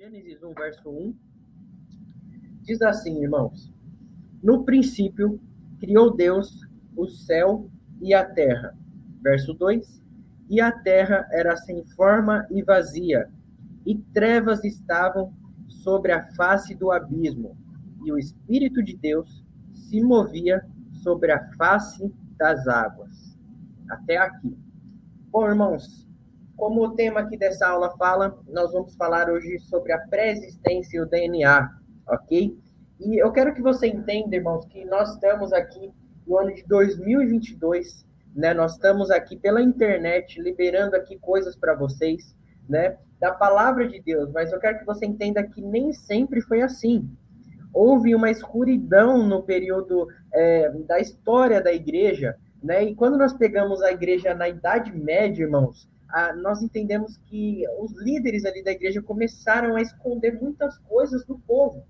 Gênesis 1, verso 1, diz assim, irmãos: No princípio, criou Deus o céu e a terra. Verso 2, e a terra era sem forma e vazia, e trevas estavam sobre a face do abismo, e o Espírito de Deus se movia sobre a face das águas. Até aqui. Bom, irmãos, como o tema aqui dessa aula fala, nós vamos falar hoje sobre a pré-existência e o DNA, ok? E eu quero que você entenda, irmãos, que nós estamos aqui no ano de 2022, né? Nós estamos aqui pela internet, liberando aqui coisas para vocês, né? Da palavra de Deus, mas eu quero que você entenda que nem sempre foi assim. Houve uma escuridão no período da história da igreja, né? E quando nós pegamos a igreja na Idade Média, irmãos, nós entendemos que os líderes ali da igreja começaram a esconder muitas coisas do povo,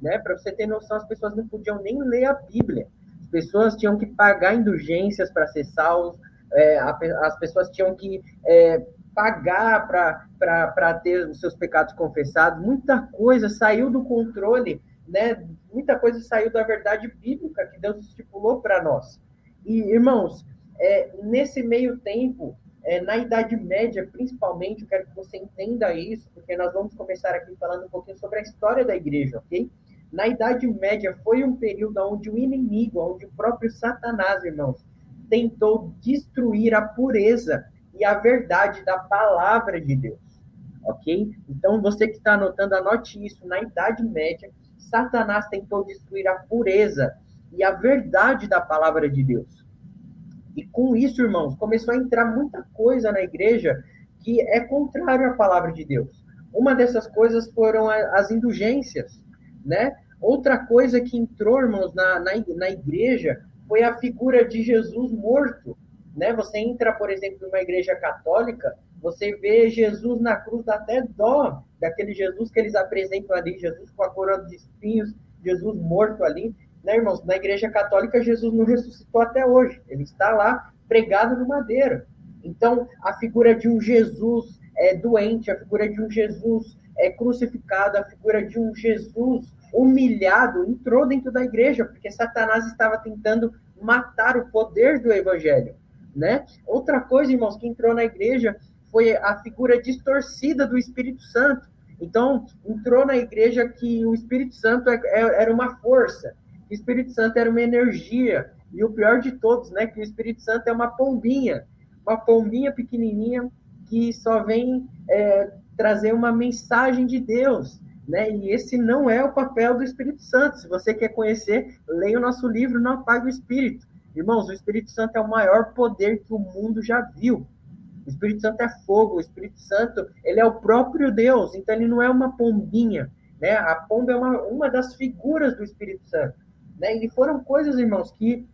né? Para você ter noção, as pessoas não podiam nem ler a Bíblia. As pessoas tinham que pagar indulgências para ser salvos, as pessoas tinham que pagar para ter os seus pecados confessados. Muita coisa saiu do controle, né? Muita coisa saiu da verdade bíblica que Deus estipulou para nós. E, irmãos, nesse meio tempo, na Idade Média, principalmente, eu quero que você entenda isso, porque nós vamos começar aqui falando um pouquinho sobre a história da igreja, ok? Na Idade Média foi um período onde o inimigo, onde o próprio Satanás, irmãos, tentou destruir a pureza e a verdade da palavra de Deus, ok? Então, você que está anotando, anote isso. Na Idade Média, Satanás tentou destruir a pureza e a verdade da palavra de Deus. E com isso, irmãos, começou a entrar muita coisa na igreja que é contrário à palavra de Deus. Uma dessas coisas foram as indulgências, né? Outra coisa que entrou, irmãos, na igreja foi a figura de Jesus morto, né? Você entra, por exemplo, numa igreja católica, você vê Jesus na cruz, dá até dó daquele Jesus que eles apresentam ali, Jesus com a coroa de espinhos, Jesus morto ali, né, irmãos? Na igreja católica, Jesus não ressuscitou até hoje, ele está lá pregado no madeiro. Então, a figura de um Jesus doente, a figura de um Jesus crucificado, a figura de um Jesus humilhado, entrou dentro da igreja, porque Satanás estava tentando matar o poder do evangelho, né? Outra coisa, irmãos, que entrou na igreja foi a figura distorcida do Espírito Santo. Então, entrou na igreja que o Espírito Santo era uma força, que o Espírito Santo era uma energia, e o pior de todos, né, que o Espírito Santo é uma pombinha pequenininha que só vem trazer uma mensagem de Deus, né? E esse não é o papel do Espírito Santo. Se você quer conhecer, leia o nosso livro Não Apague o Espírito. Irmãos, o Espírito Santo é o maior poder que o mundo já viu. O Espírito Santo é fogo, o Espírito Santo, ele é o próprio Deus, então ele não é uma pombinha, né? A pomba é uma das figuras do Espírito Santo, né? E foram coisas, irmãos, que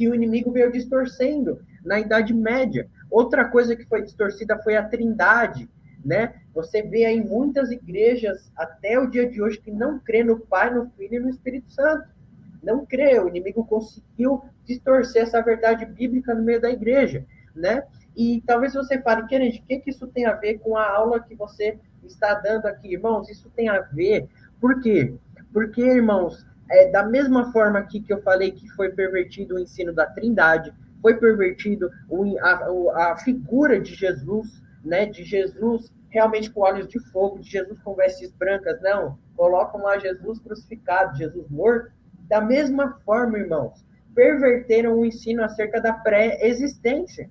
o inimigo veio distorcendo na Idade Média. Outra coisa que foi distorcida foi a Trindade, né? Você vê aí muitas igrejas até o dia de hoje que não crê no Pai, no Filho e no Espírito Santo. Não crê, o inimigo conseguiu distorcer essa verdade bíblica no meio da igreja, né? E talvez você fale, Kennedy, o que isso tem a ver com a aula que você está dando aqui? Irmãos, isso tem a ver, por quê? Porque, irmãos, da mesma forma aqui que eu falei que foi pervertido o ensino da Trindade, foi pervertido a figura de Jesus, né? De Jesus realmente com olhos de fogo, de Jesus com vestes brancas, não, colocam lá Jesus crucificado, Jesus morto. Da mesma forma, irmãos, perverteram o ensino acerca da pré-existência,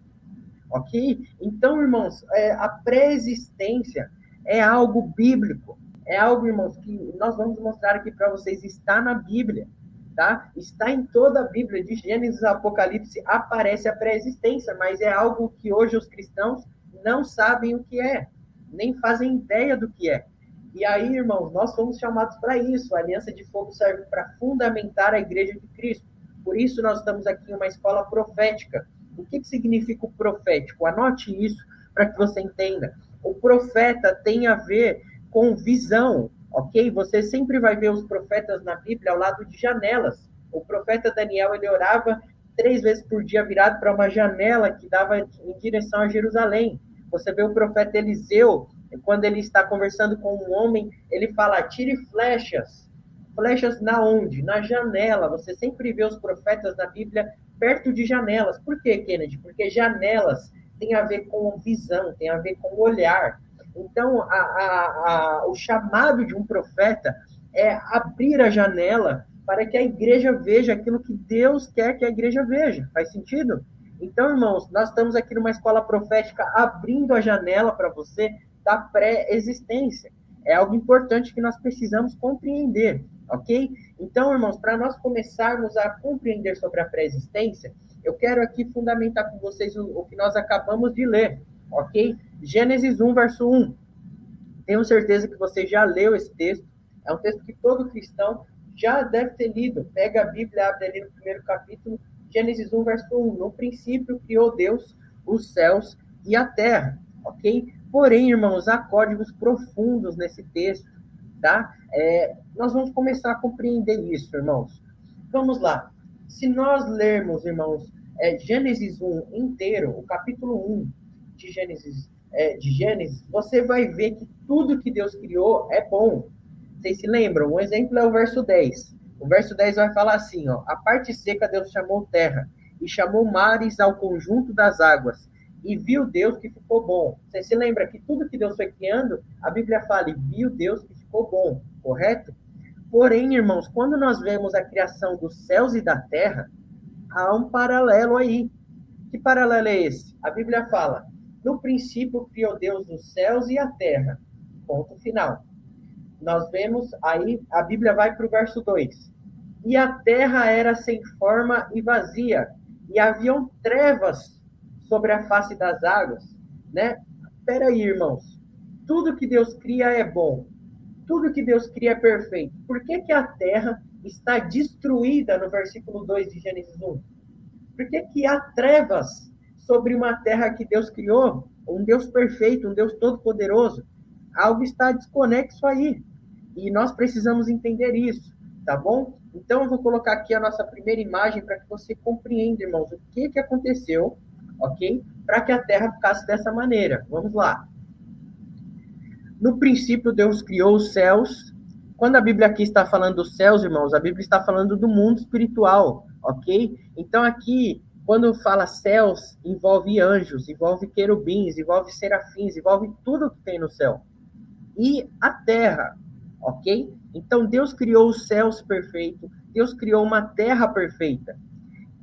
ok? Então, irmãos, a pré-existência é algo bíblico, é algo, irmãos, que nós vamos mostrar aqui para vocês, está na Bíblia, tá? Está em toda a Bíblia, de Gênesis a Apocalipse, aparece a pré-existência, mas é algo que hoje os cristãos não sabem o que é, nem fazem ideia do que é. E aí, irmãos, nós fomos chamados para isso. A Aliança de Fogo serve para fundamentar a Igreja de Cristo. Por isso nós estamos aqui em uma escola profética. O que significa o profético? Anote isso para que você entenda. O profeta tem a ver com visão, ok? Você sempre vai ver os profetas na Bíblia ao lado de janelas. O profeta Daniel, ele orava 3 vezes por dia virado para uma janela que dava em direção a Jerusalém. Você vê o profeta Eliseu, quando ele está conversando com um homem, ele fala, atire flechas. Flechas na onde? Na janela. Você sempre vê os profetas na Bíblia perto de janelas. Por quê, Kennedy? Porque janelas tem a ver com visão, tem a ver com olhar. Então, o chamado de um profeta é abrir a janela para que a igreja veja aquilo que Deus quer que a igreja veja. Faz sentido? Então, irmãos, nós estamos aqui numa escola profética abrindo a janela para você da pré-existência. É algo importante que nós precisamos compreender, ok? Então, irmãos, para nós começarmos a compreender sobre a pré-existência, eu quero aqui fundamentar com vocês o que nós acabamos de ler, ok? Gênesis 1, verso 1. Tenho certeza que você já leu esse texto. É um texto que todo cristão já deve ter lido. Pega a Bíblia, abre ali no primeiro capítulo, Gênesis 1, verso 1. No princípio criou Deus os céus e a terra, ok? Porém, irmãos, há códigos profundos nesse texto, tá? Nós vamos começar a compreender isso, irmãos. Vamos lá. Se nós lermos, irmãos, Gênesis 1 inteiro, o capítulo 1 de Gênesis, você vai ver que tudo que Deus criou é bom. Vocês se lembram? Um exemplo é o verso 10. O verso 10 vai falar assim, ó, a parte seca Deus chamou terra, e chamou mares ao conjunto das águas, e viu Deus que ficou bom. Você se lembra que tudo que Deus foi criando, a Bíblia fala, e viu Deus que ficou bom, correto? Porém, irmãos, quando nós vemos a criação dos céus e da terra, há um paralelo aí. Que paralelo é esse? A Bíblia fala, no princípio criou Deus os céus e a terra. Ponto final. Nós vemos aí, a Bíblia vai para o verso 2. E a terra era sem forma e vazia, e haviam trevas sobre a face das águas, né? Espera aí, irmãos. Tudo que Deus cria é bom. Tudo que Deus cria é perfeito. Por que que a terra está destruída no versículo 2 de Gênesis 1? Por que que há trevas sobre uma terra que Deus criou? Um Deus perfeito, um Deus todo-poderoso. Algo está desconexo aí. E nós precisamos entender isso, tá bom? Então, eu vou colocar aqui a nossa primeira imagem para que você compreenda, irmãos, o que aconteceu, ok? Para que a terra ficasse dessa maneira. Vamos lá. No princípio, Deus criou os céus. Quando a Bíblia aqui está falando dos céus, irmãos, a Bíblia está falando do mundo espiritual, ok? Então, aqui, quando fala céus, envolve anjos, envolve querubins, envolve serafins, envolve tudo que tem no céu. E a terra, ok? Então, Deus criou os céus perfeitos, Deus criou uma terra perfeita.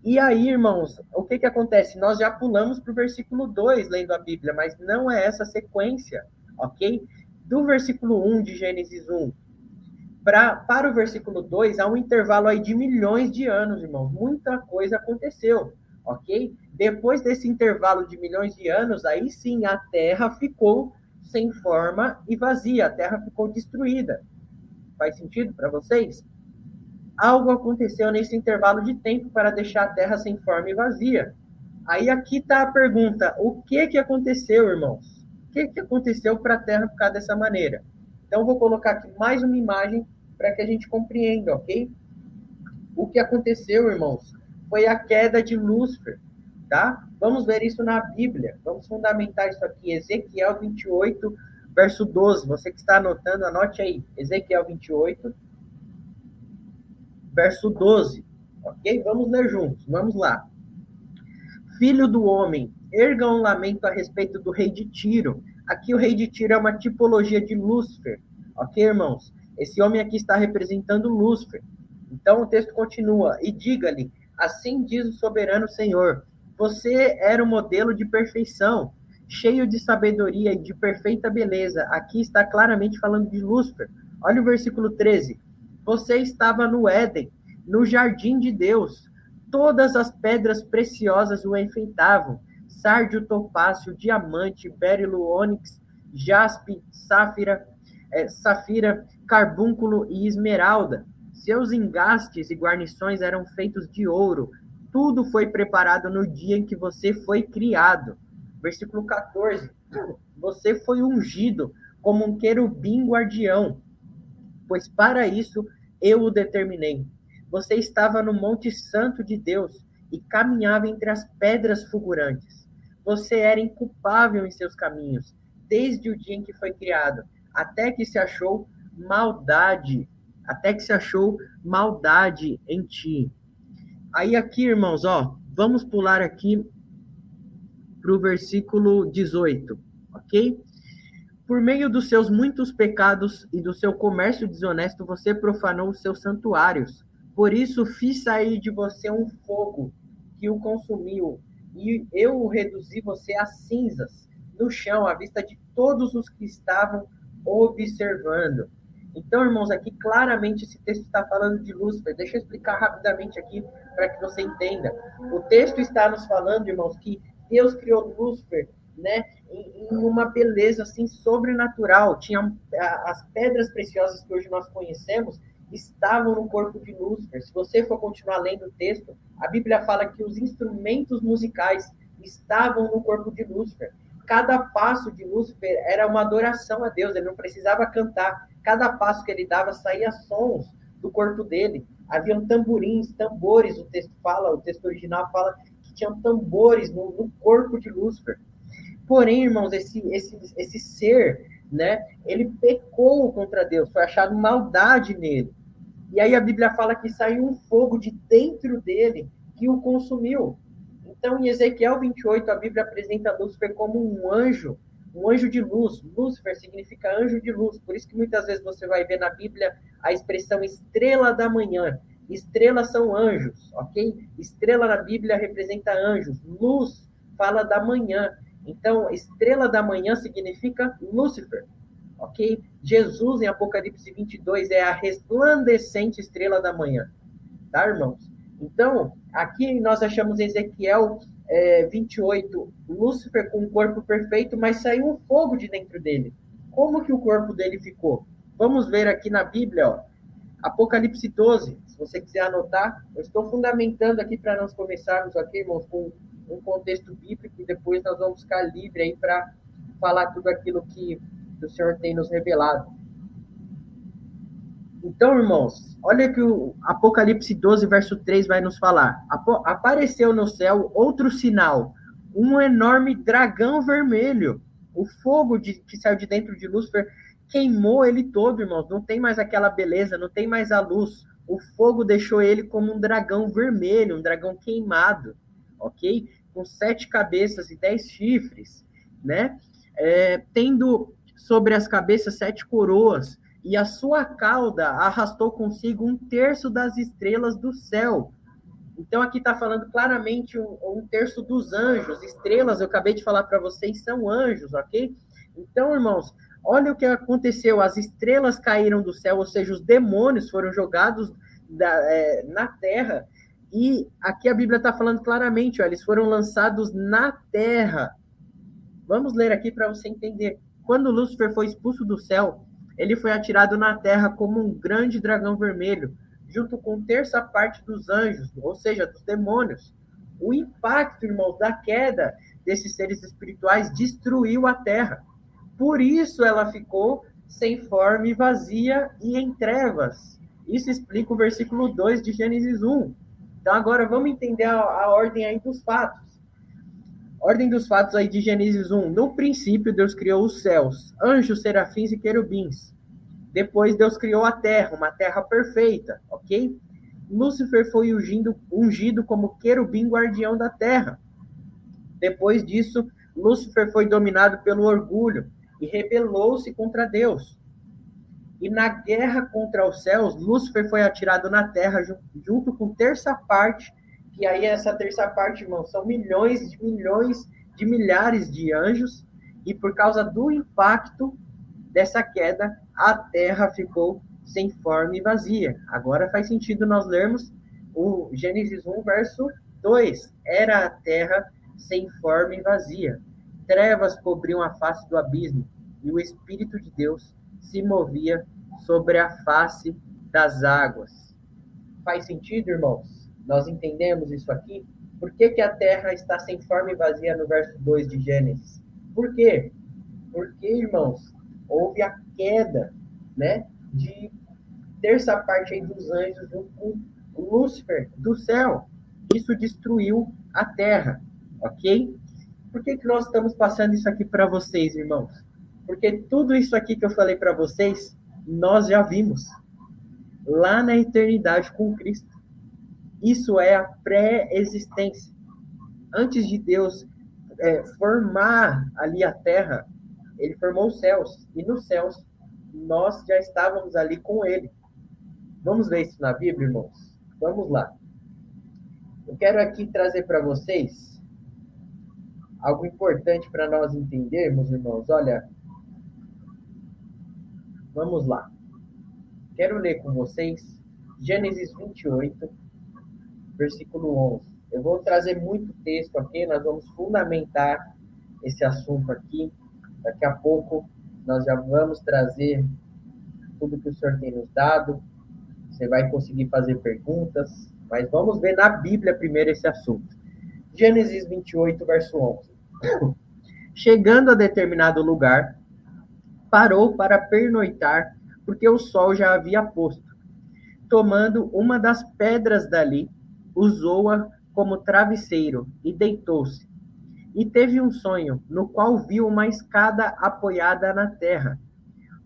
E aí, irmãos, o que acontece? Nós já pulamos para o versículo 2, lendo a Bíblia, mas não é essa sequência, ok? Do versículo 1 de Gênesis 1 para o versículo 2, há um intervalo aí de milhões de anos, irmãos. Muita coisa aconteceu, ok? Depois desse intervalo de milhões de anos, aí sim a Terra ficou sem forma e vazia. A Terra ficou destruída. Faz sentido para vocês? Algo aconteceu nesse intervalo de tempo para deixar a Terra sem forma e vazia. Aí aqui está a pergunta, o que aconteceu, irmãos? O que aconteceu para a Terra ficar dessa maneira? Então, vou colocar aqui mais uma imagem para que a gente compreenda, ok? O que aconteceu, irmãos, foi a queda de Lúcifer, tá? Vamos ver isso na Bíblia. Vamos fundamentar isso aqui. Ezequiel 28, verso 12. Você que está anotando, anote aí. Ezequiel 28, verso 12. Ok? Vamos ler juntos. Vamos lá. Filho do homem, erga um lamento a respeito do rei de Tiro. Aqui o rei de Tiro é uma tipologia de Lúcifer. Ok, irmãos? Esse homem aqui está representando Lúcifer. Então o texto continua. E diga-lhe, assim diz o soberano Senhor, você era um modelo de perfeição, cheio de sabedoria e de perfeita beleza. Aqui está claramente falando de Lúcifer. Olha o versículo 13. Você estava no Éden, no jardim de Deus. Todas as pedras preciosas o enfeitavam. Sárdio, topázio, diamante, berilo, ônix, jaspe, safira, carbúnculo e esmeralda. Seus engastes e guarnições eram feitos de ouro. Tudo foi preparado no dia em que você foi criado. Versículo 14. Você foi ungido como um querubim guardião, pois para isso eu o determinei. Você estava no Monte Santo de Deus e caminhava entre as pedras fulgurantes. Você era inculpável em seus caminhos, desde o dia em que foi criado, até que se achou maldade em ti. Aí aqui, irmãos, vamos pular aqui para o versículo 18, ok? Por meio dos seus muitos pecados e do seu comércio desonesto, você profanou os seus santuários. Por isso fiz sair de você um fogo que o consumiu, e eu reduzi você a cinzas no chão, à vista de todos os que estavam observando. Então, irmãos, aqui claramente esse texto está falando de Lúcifer. Deixa eu explicar rapidamente aqui para que você entenda. O texto está nos falando, irmãos, que Deus criou Lúcifer, né, em uma beleza assim sobrenatural. Tinha as pedras preciosas que hoje nós conhecemos estavam no corpo de Lúcifer. Se você for continuar lendo o texto, a Bíblia fala que os instrumentos musicais estavam no corpo de Lúcifer. Cada passo de Lúcifer era uma adoração a Deus, ele não precisava cantar. Cada passo que ele dava saía sons do corpo dele. Haviam tamborins, tambores, o texto original fala que tinham tambores no corpo de Lúcifer. Porém, irmãos, esse ser, né, ele pecou contra Deus, foi achado maldade nele. E aí a Bíblia fala que saiu um fogo de dentro dele que o consumiu. Então, em Ezequiel 28, a Bíblia apresenta Lúcifer como um anjo de luz. Lúcifer significa anjo de luz. Por isso que muitas vezes você vai ver na Bíblia a expressão estrela da manhã. Estrelas são anjos, ok? Estrela na Bíblia representa anjos. Luz fala da manhã. Então, estrela da manhã significa Lúcifer, ok? Jesus, em Apocalipse 22, é a resplandecente estrela da manhã, tá, irmãos? Então, aqui nós achamos em Ezequiel 28, Lúcifer com um corpo perfeito, mas saiu um fogo de dentro dele. Como que o corpo dele ficou? Vamos ver aqui na Bíblia, Apocalipse 12, se você quiser anotar, eu estou fundamentando aqui para nós começarmos aqui, irmãos, com um contexto bíblico, e depois nós vamos ficar livre aí para falar tudo aquilo que o Senhor tem nos revelado. Então, irmãos, olha que o Apocalipse 12, verso 3 vai nos falar. Apareceu no céu outro sinal, um enorme dragão vermelho. O fogo que saiu de dentro de Lúcifer queimou ele todo, irmãos. Não tem mais aquela beleza, não tem mais a luz. O fogo deixou ele como um dragão vermelho, um dragão queimado, ok? Com 7 cabeças e 10 chifres, né? Tendo sobre as cabeças 7 coroas, e a sua cauda arrastou consigo 1/3 das estrelas do céu. Então, aqui está falando claramente 1/3 dos anjos. Estrelas, eu acabei de falar para vocês, são anjos, ok? Então, irmãos, olha o que aconteceu. As estrelas caíram do céu, ou seja, os demônios foram jogados na terra. E aqui a Bíblia está falando claramente, eles foram lançados na terra. Vamos ler aqui para você entender. Quando Lúcifer foi expulso do céu, ele foi atirado na terra como um grande dragão vermelho, junto com 1/3 parte dos anjos, ou seja, dos demônios. O impacto, irmãos, da queda desses seres espirituais destruiu a terra. Por isso ela ficou sem forma e vazia e em trevas. Isso explica o versículo 2 de Gênesis 1. Então agora vamos entender a ordem aí dos fatos. Ordem dos fatos aí de Gênesis 1. No princípio, Deus criou os céus, anjos, serafins e querubins. Depois, Deus criou a terra, uma terra perfeita, ok? Lúcifer foi ungido como querubim guardião da terra. Depois disso, Lúcifer foi dominado pelo orgulho e rebelou-se contra Deus. E na guerra contra os céus, Lúcifer foi atirado na terra junto com 1/3 parte. E aí essa 1/3 parte, irmão, são milhões de milhares de anjos, e por causa do impacto dessa queda, a terra ficou sem forma e vazia. Agora faz sentido nós lermos o Gênesis 1, verso 2. Era a terra sem forma e vazia. Trevas cobriam a face do abismo, e o Espírito de Deus se movia sobre a face das águas. Faz sentido, irmãos? Nós entendemos isso aqui? Por que a terra está sem forma e vazia no verso 2 de Gênesis? Por quê? Porque, irmãos, houve a queda, né, de 1/3 parte aí dos anjos junto com Lúcifer do céu. Isso destruiu a terra, ok? Por que nós estamos passando isso aqui para vocês, irmãos? Porque tudo isso aqui que eu falei para vocês, nós já vimos lá na eternidade com Cristo. Isso é a pré-existência. Antes de Deus formar ali a terra, ele formou os céus. E nos céus, nós já estávamos ali com ele. Vamos ver isso na Bíblia, irmãos? Vamos lá. Eu quero aqui trazer para vocês algo importante para nós entendermos, irmãos. Olha, vamos lá. Quero ler com vocês Gênesis 28, versículo 11. Eu vou trazer muito texto aqui, nós vamos fundamentar esse assunto aqui. Daqui a pouco nós já vamos trazer tudo que o Senhor tem nos dado. Você vai conseguir fazer perguntas, mas vamos ver na Bíblia primeiro esse assunto. Gênesis 28, verso 11. Chegando a determinado lugar, parou para pernoitar, porque o sol já havia posto. Tomando uma das pedras dali, usou-a como travesseiro e deitou-se. E teve um sonho, no qual viu uma escada apoiada na terra.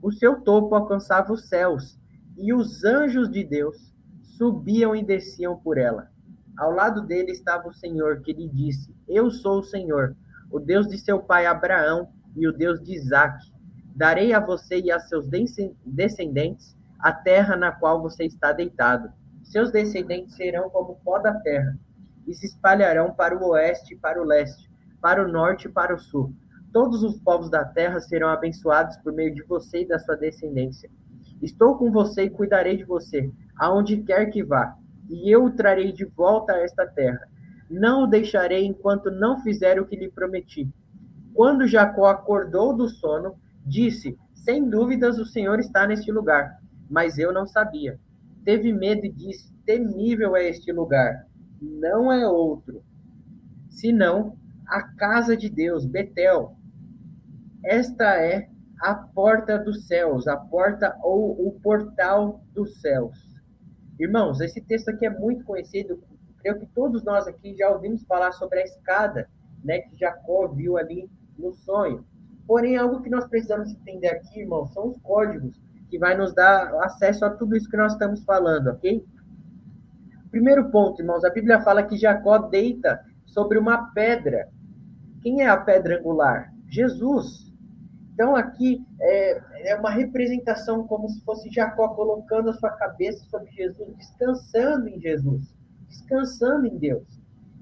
O seu topo alcançava os céus, e os anjos de Deus subiam e desciam por ela. Ao lado dele estava o Senhor, que lhe disse: Eu sou o Senhor, o Deus de seu pai Abraão e o Deus de Isaque. Darei a você e a seus descendentes a terra na qual você está deitado. Seus descendentes serão como o pó da terra, e se espalharão para o oeste e para o leste, para o norte e para o sul. Todos os povos da terra serão abençoados por meio de você e da sua descendência. Estou com você e cuidarei de você, aonde quer que vá, e eu o trarei de volta a esta terra. Não o deixarei enquanto não fizer o que lhe prometi. Quando Jacó acordou do sono, disse: Sem dúvidas o Senhor está neste lugar. Mas eu não sabia. Teve medo e disse: Temível é este lugar. Não é outro, senão a casa de Deus, Betel. Esta é a porta dos céus, a porta ou o portal dos céus. Irmãos, esse texto aqui é muito conhecido. Creio que todos nós aqui já ouvimos falar sobre a escada, né, que Jacó viu ali no sonho. Porém, algo que nós precisamos entender aqui, irmãos, são os códigos que vai nos dar acesso a tudo isso que nós estamos falando, ok? Primeiro ponto, irmãos, a Bíblia fala que Jacó deita sobre uma pedra. Quem é a pedra angular? Jesus. Então, aqui é uma representação como se fosse Jacó colocando a sua cabeça sobre Jesus, descansando em Jesus, descansando em Deus.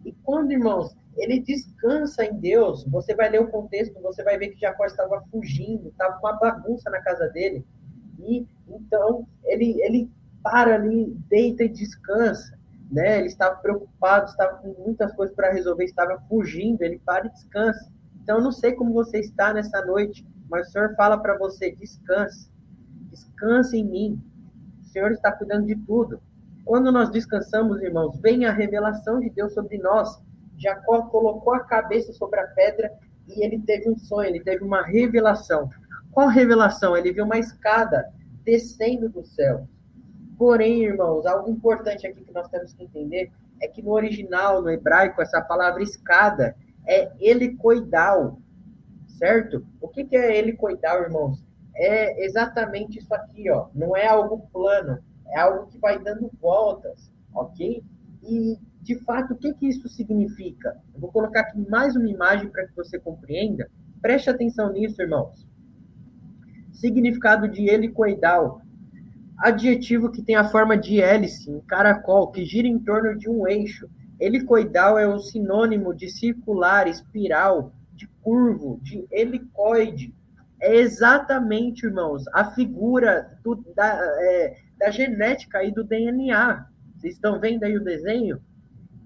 E quando, irmãos, ele descansa em Deus, você vai ler o contexto, você vai ver que Jacó estava fugindo, estava com uma bagunça na casa dele. E então ele para ali, deita e descansa. Né? Ele estava preocupado, estava com muitas coisas para resolver, estava fugindo, ele para e descansa. Então, eu não sei como você está nessa noite, mas o Senhor fala para você: descanse, descanse em mim. O Senhor está cuidando de tudo. Quando nós descansamos, irmãos, vem a revelação de Deus sobre nós. Jacó colocou a cabeça sobre a pedra e ele teve um sonho, ele teve uma revelação. Qual revelação? Ele viu uma escada descendo do céu. Porém, irmãos, algo importante aqui que nós temos que entender é que no original, no hebraico, essa palavra escada é helicoidal, certo? O que é helicoidal, irmãos? É exatamente isso aqui, ó. Não é algo plano, é algo que vai dando voltas, ok? E, de fato, o que isso significa? Eu vou colocar aqui mais uma imagem para que você compreenda. Preste atenção nisso, irmãos. Significado de helicoidal. Adjetivo que tem a forma de hélice, um caracol, que gira em torno de um eixo. Helicoidal é o sinônimo de circular, espiral, de curvo, de helicoide. É exatamente, irmãos, a figura da genética aí do DNA. Vocês estão vendo aí o desenho?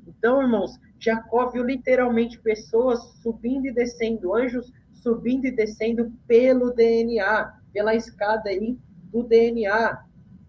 Então, irmãos, Jacó viu literalmente pessoas subindo e descendo, anjos subindo e descendo pelo DNA, pela escada aí do DNA.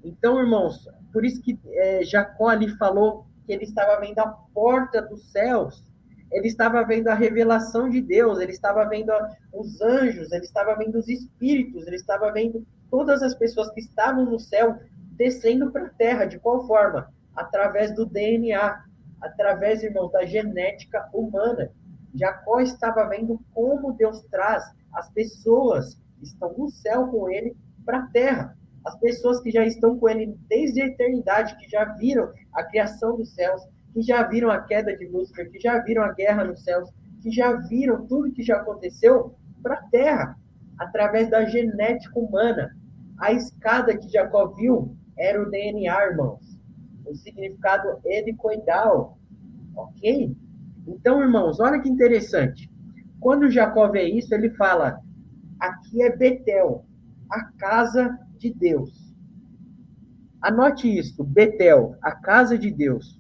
Então, irmãos, por isso que Jacó ali falou que ele estava vendo a porta dos céus, ele estava vendo a revelação de Deus, ele estava vendo os anjos, ele estava vendo os espíritos, ele estava vendo todas as pessoas que estavam no céu descendo para a terra. De qual forma? Através do DNA, através, irmãos, da genética humana. Jacó estava vendo como Deus traz as pessoas estão no céu com ele para a terra. As pessoas que já estão com ele desde a eternidade, que já viram a criação dos céus, que já viram a queda de Lúcifer, que já viram a guerra nos céus, que já viram tudo que já aconteceu para a terra, através da genética humana. A escada que Jacó viu era o DNA, irmãos. O significado helicoidal. Ok? Então, irmãos, olha que interessante. Quando Jacó vê isso, ele fala: aqui é Betel, a casa de Deus. Anote isso, Betel, a casa de Deus.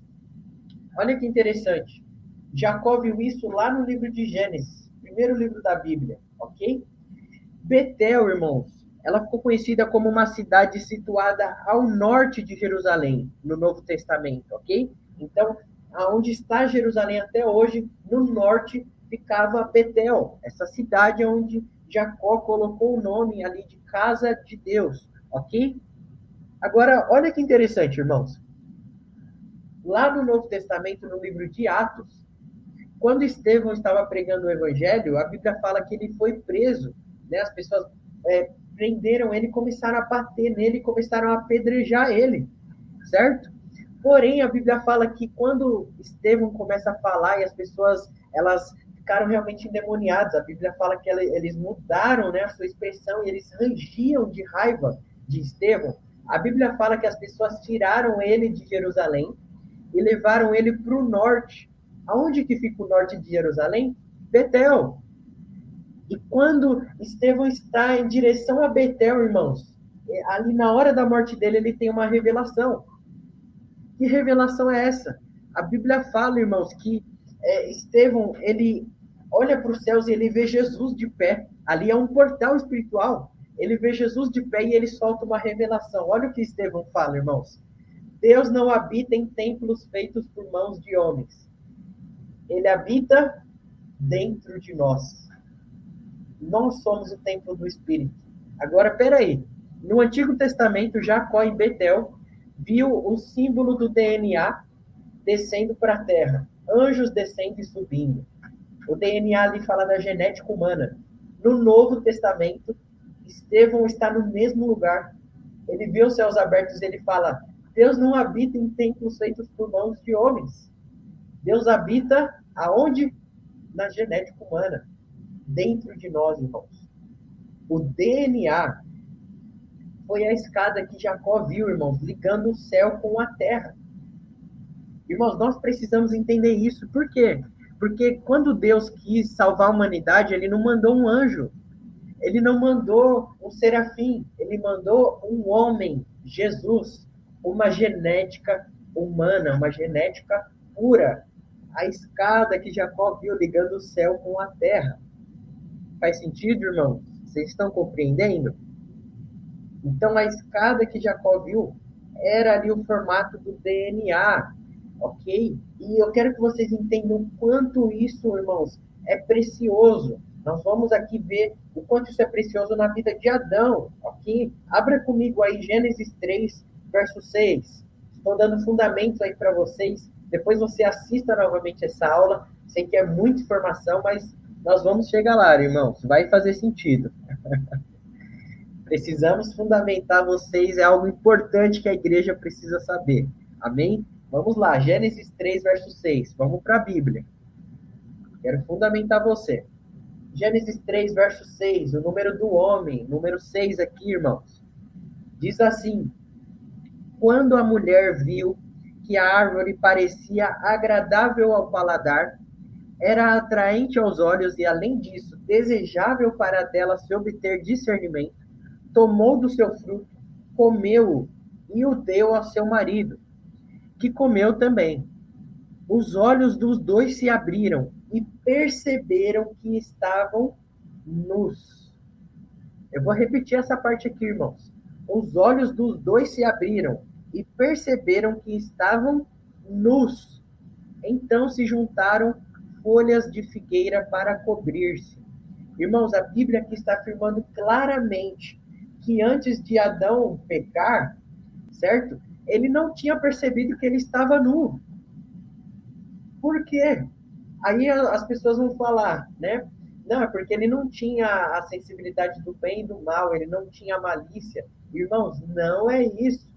Olha que interessante. Jacó viu isso lá no livro de Gênesis, primeiro livro da Bíblia, ok? Betel, irmãos, ela ficou conhecida como uma cidade situada ao norte de Jerusalém, no Novo Testamento, ok? Então, aonde está Jerusalém até hoje, no norte, ficava Betel, essa cidade onde Jacó colocou o nome ali de Casa de Deus, ok? Agora, olha que interessante, irmãos. Lá no Novo Testamento, no livro de Atos, quando Estevão estava pregando o evangelho, a Bíblia fala que ele foi preso, né? As pessoas prenderam ele, começaram a bater nele, começaram a apedrejar ele, certo? Porém, a Bíblia fala que quando Estevão começa a falar e as pessoas, elas ficaram realmente endemoniadas, a Bíblia fala que eles mudaram, né, a sua expressão e eles rangiam de raiva de Estevão. A Bíblia fala que as pessoas tiraram ele de Jerusalém e levaram ele para o norte. Aonde que fica o norte de Jerusalém? Betel. E quando Estevão está em direção a Betel, irmãos, ali na hora da morte dele, ele tem uma revelação. Que revelação é essa? A Bíblia fala, irmãos, que Estevão, ele olha para os céus e ele vê Jesus de pé. Ali é um portal espiritual. Ele vê Jesus de pé e ele solta uma revelação. Olha o que Estevão fala, irmãos. Deus não habita em templos feitos por mãos de homens. Ele habita dentro de nós. Nós somos o templo do Espírito. Agora, peraí. No Antigo Testamento, Jacó em Betel viu o símbolo do DNA descendo para a terra. Anjos descendo e subindo. O DNA ali fala da genética humana. No Novo Testamento, Estevão está no mesmo lugar. Ele vê os céus abertos e ele fala: Deus não habita em templos feitos por mãos de homens. Deus habita aonde? Na genética humana. Dentro de nós, irmãos. O DNA foi a escada que Jacó viu, irmãos, ligando o céu com a terra. Irmãos, nós precisamos entender isso. Por quê? Porque quando Deus quis salvar a humanidade, ele não mandou um anjo. Ele não mandou um serafim. Ele mandou um homem, Jesus. Uma genética humana, uma genética pura. A escada que Jacó viu ligando o céu com a terra. Faz sentido, irmãos? Vocês estão compreendendo? Então, a escada que Jacó viu era ali o formato do DNA, ok? E eu quero que vocês entendam o quanto isso, irmãos, é precioso. Nós vamos aqui ver o quanto isso é precioso na vida de Adão, ok? Abra comigo aí Gênesis 3, verso 6. Estou dando fundamentos aí para vocês. Depois você assista novamente essa aula. Sei que é muita informação, mas nós vamos chegar lá, irmãos. Vai fazer sentido. Precisamos fundamentar vocês, é algo importante que a igreja precisa saber. Amém? Vamos lá, Gênesis 3, verso 6. Vamos para a Bíblia. Quero fundamentar você. Gênesis 3, verso 6, o número do homem, número 6 aqui, irmãos. Diz assim: quando a mulher viu que a árvore parecia agradável ao paladar, era atraente aos olhos e, além disso, desejável para dela se obter discernimento, tomou do seu fruto, comeu-o e o deu ao seu marido, que comeu também. Os olhos dos dois se abriram e perceberam que estavam nus. Eu vou repetir essa parte aqui, irmãos. Os olhos dos dois se abriram e perceberam que estavam nus. Então se juntaram folhas de figueira para cobrir-se. Irmãos, a Bíblia aqui está afirmando claramente que antes de Adão pecar, certo? Ele não tinha percebido que ele estava nu. Por quê? Aí as pessoas vão falar, né? Não, é porque ele não tinha a sensibilidade do bem e do mal, ele não tinha malícia. Irmãos, não é isso.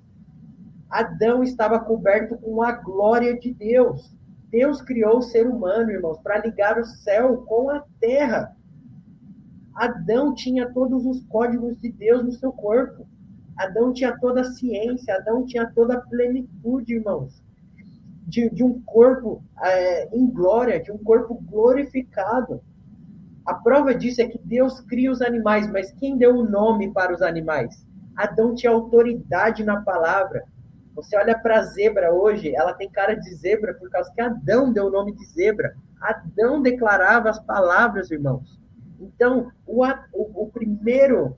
Adão estava coberto com a glória de Deus. Deus criou o ser humano, irmãos, para ligar o céu com a terra. Adão tinha todos os códigos de Deus no seu corpo. Adão tinha toda a ciência, Adão tinha toda a plenitude, irmãos, de um corpo em glória, de um corpo glorificado. A prova disso é que Deus cria os animais, mas quem deu o nome para os animais? Adão tinha autoridade na palavra. Você olha para a zebra hoje, ela tem cara de zebra por causa que Adão deu o nome de zebra. Adão declarava as palavras, irmãos. Então, o primeiro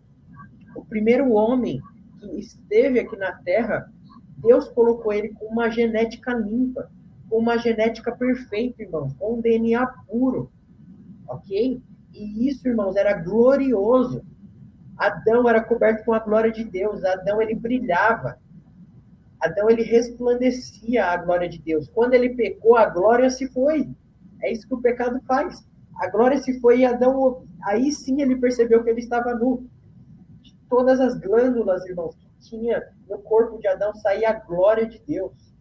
homem que esteve aqui na Terra, Deus colocou ele com uma genética limpa, com uma genética perfeita, irmãos, com um DNA puro, ok? E isso, irmãos, era glorioso. Adão era coberto com a glória de Deus. Adão, ele brilhava. Adão, ele resplandecia a glória de Deus. Quando ele pecou, a glória se foi. É isso que o pecado faz. A glória se foi e Adão, aí sim ele percebeu que ele estava nu. De todas as glândulas, irmãos, que tinha no corpo de Adão, saía a glória de Deus.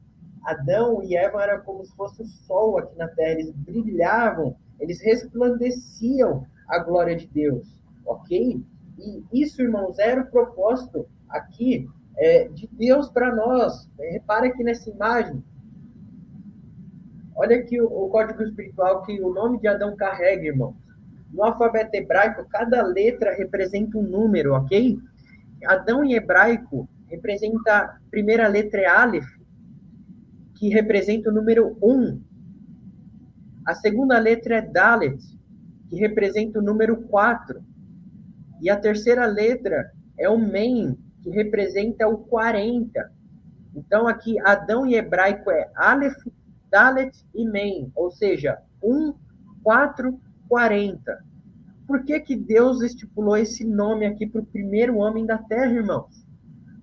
Adão e Eva eram como se fosse o sol aqui na terra. Eles brilhavam, eles resplandeciam a glória de Deus. Ok? E isso, irmãos, era o propósito aqui de Deus para nós. Repara aqui nessa imagem. Olha aqui o código espiritual que o nome de Adão carrega, irmãos. No alfabeto hebraico, cada letra representa um número, ok? Adão em hebraico representa, a primeira letra é Aleph, que representa o número 1. A segunda letra é Dalet, que representa o número 4. E a terceira letra é o Mem, que representa o 40. Então, aqui, Adão em hebraico é Aleph, Dalet e Mem, ou seja, 1, 4, 40. Por que Deus estipulou esse nome aqui para o primeiro homem da terra, irmãos?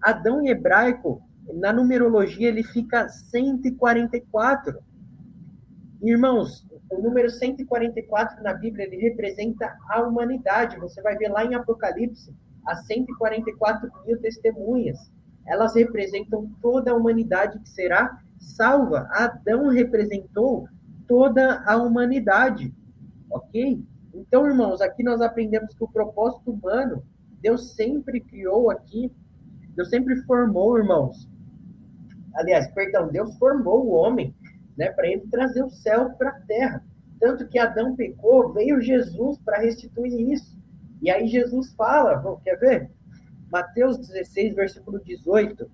Adão em hebraico, na numerologia, ele fica 144. Irmãos, o número 144 na Bíblia, ele representa a humanidade. Você vai ver lá em Apocalipse, as 144 mil testemunhas. Elas representam toda a humanidade que será salva. Adão representou toda a humanidade. Ok? Então, irmãos, aqui nós aprendemos que o propósito humano, Deus sempre criou aqui, Deus sempre formou, irmãos. Aliás, perdão, Deus formou o homem, né, para ele trazer o céu para a terra. Tanto que Adão pecou, veio Jesus para restituir isso. E aí Jesus fala, quer ver? Mateus 16, versículo 18.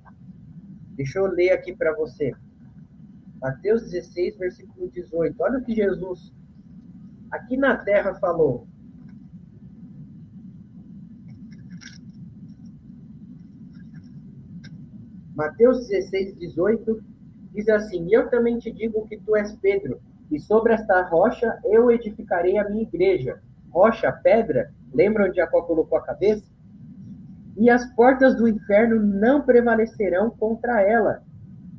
Deixa eu ler aqui para você. Mateus 16, versículo 18. Olha o que Jesus aqui na terra falou. Mateus 16, 18 diz assim: eu também te digo que tu és Pedro, e sobre esta rocha eu edificarei a minha igreja. Rocha, pedra, lembra onde Jacó colocou a cabeça? E as portas do inferno não prevalecerão contra ela.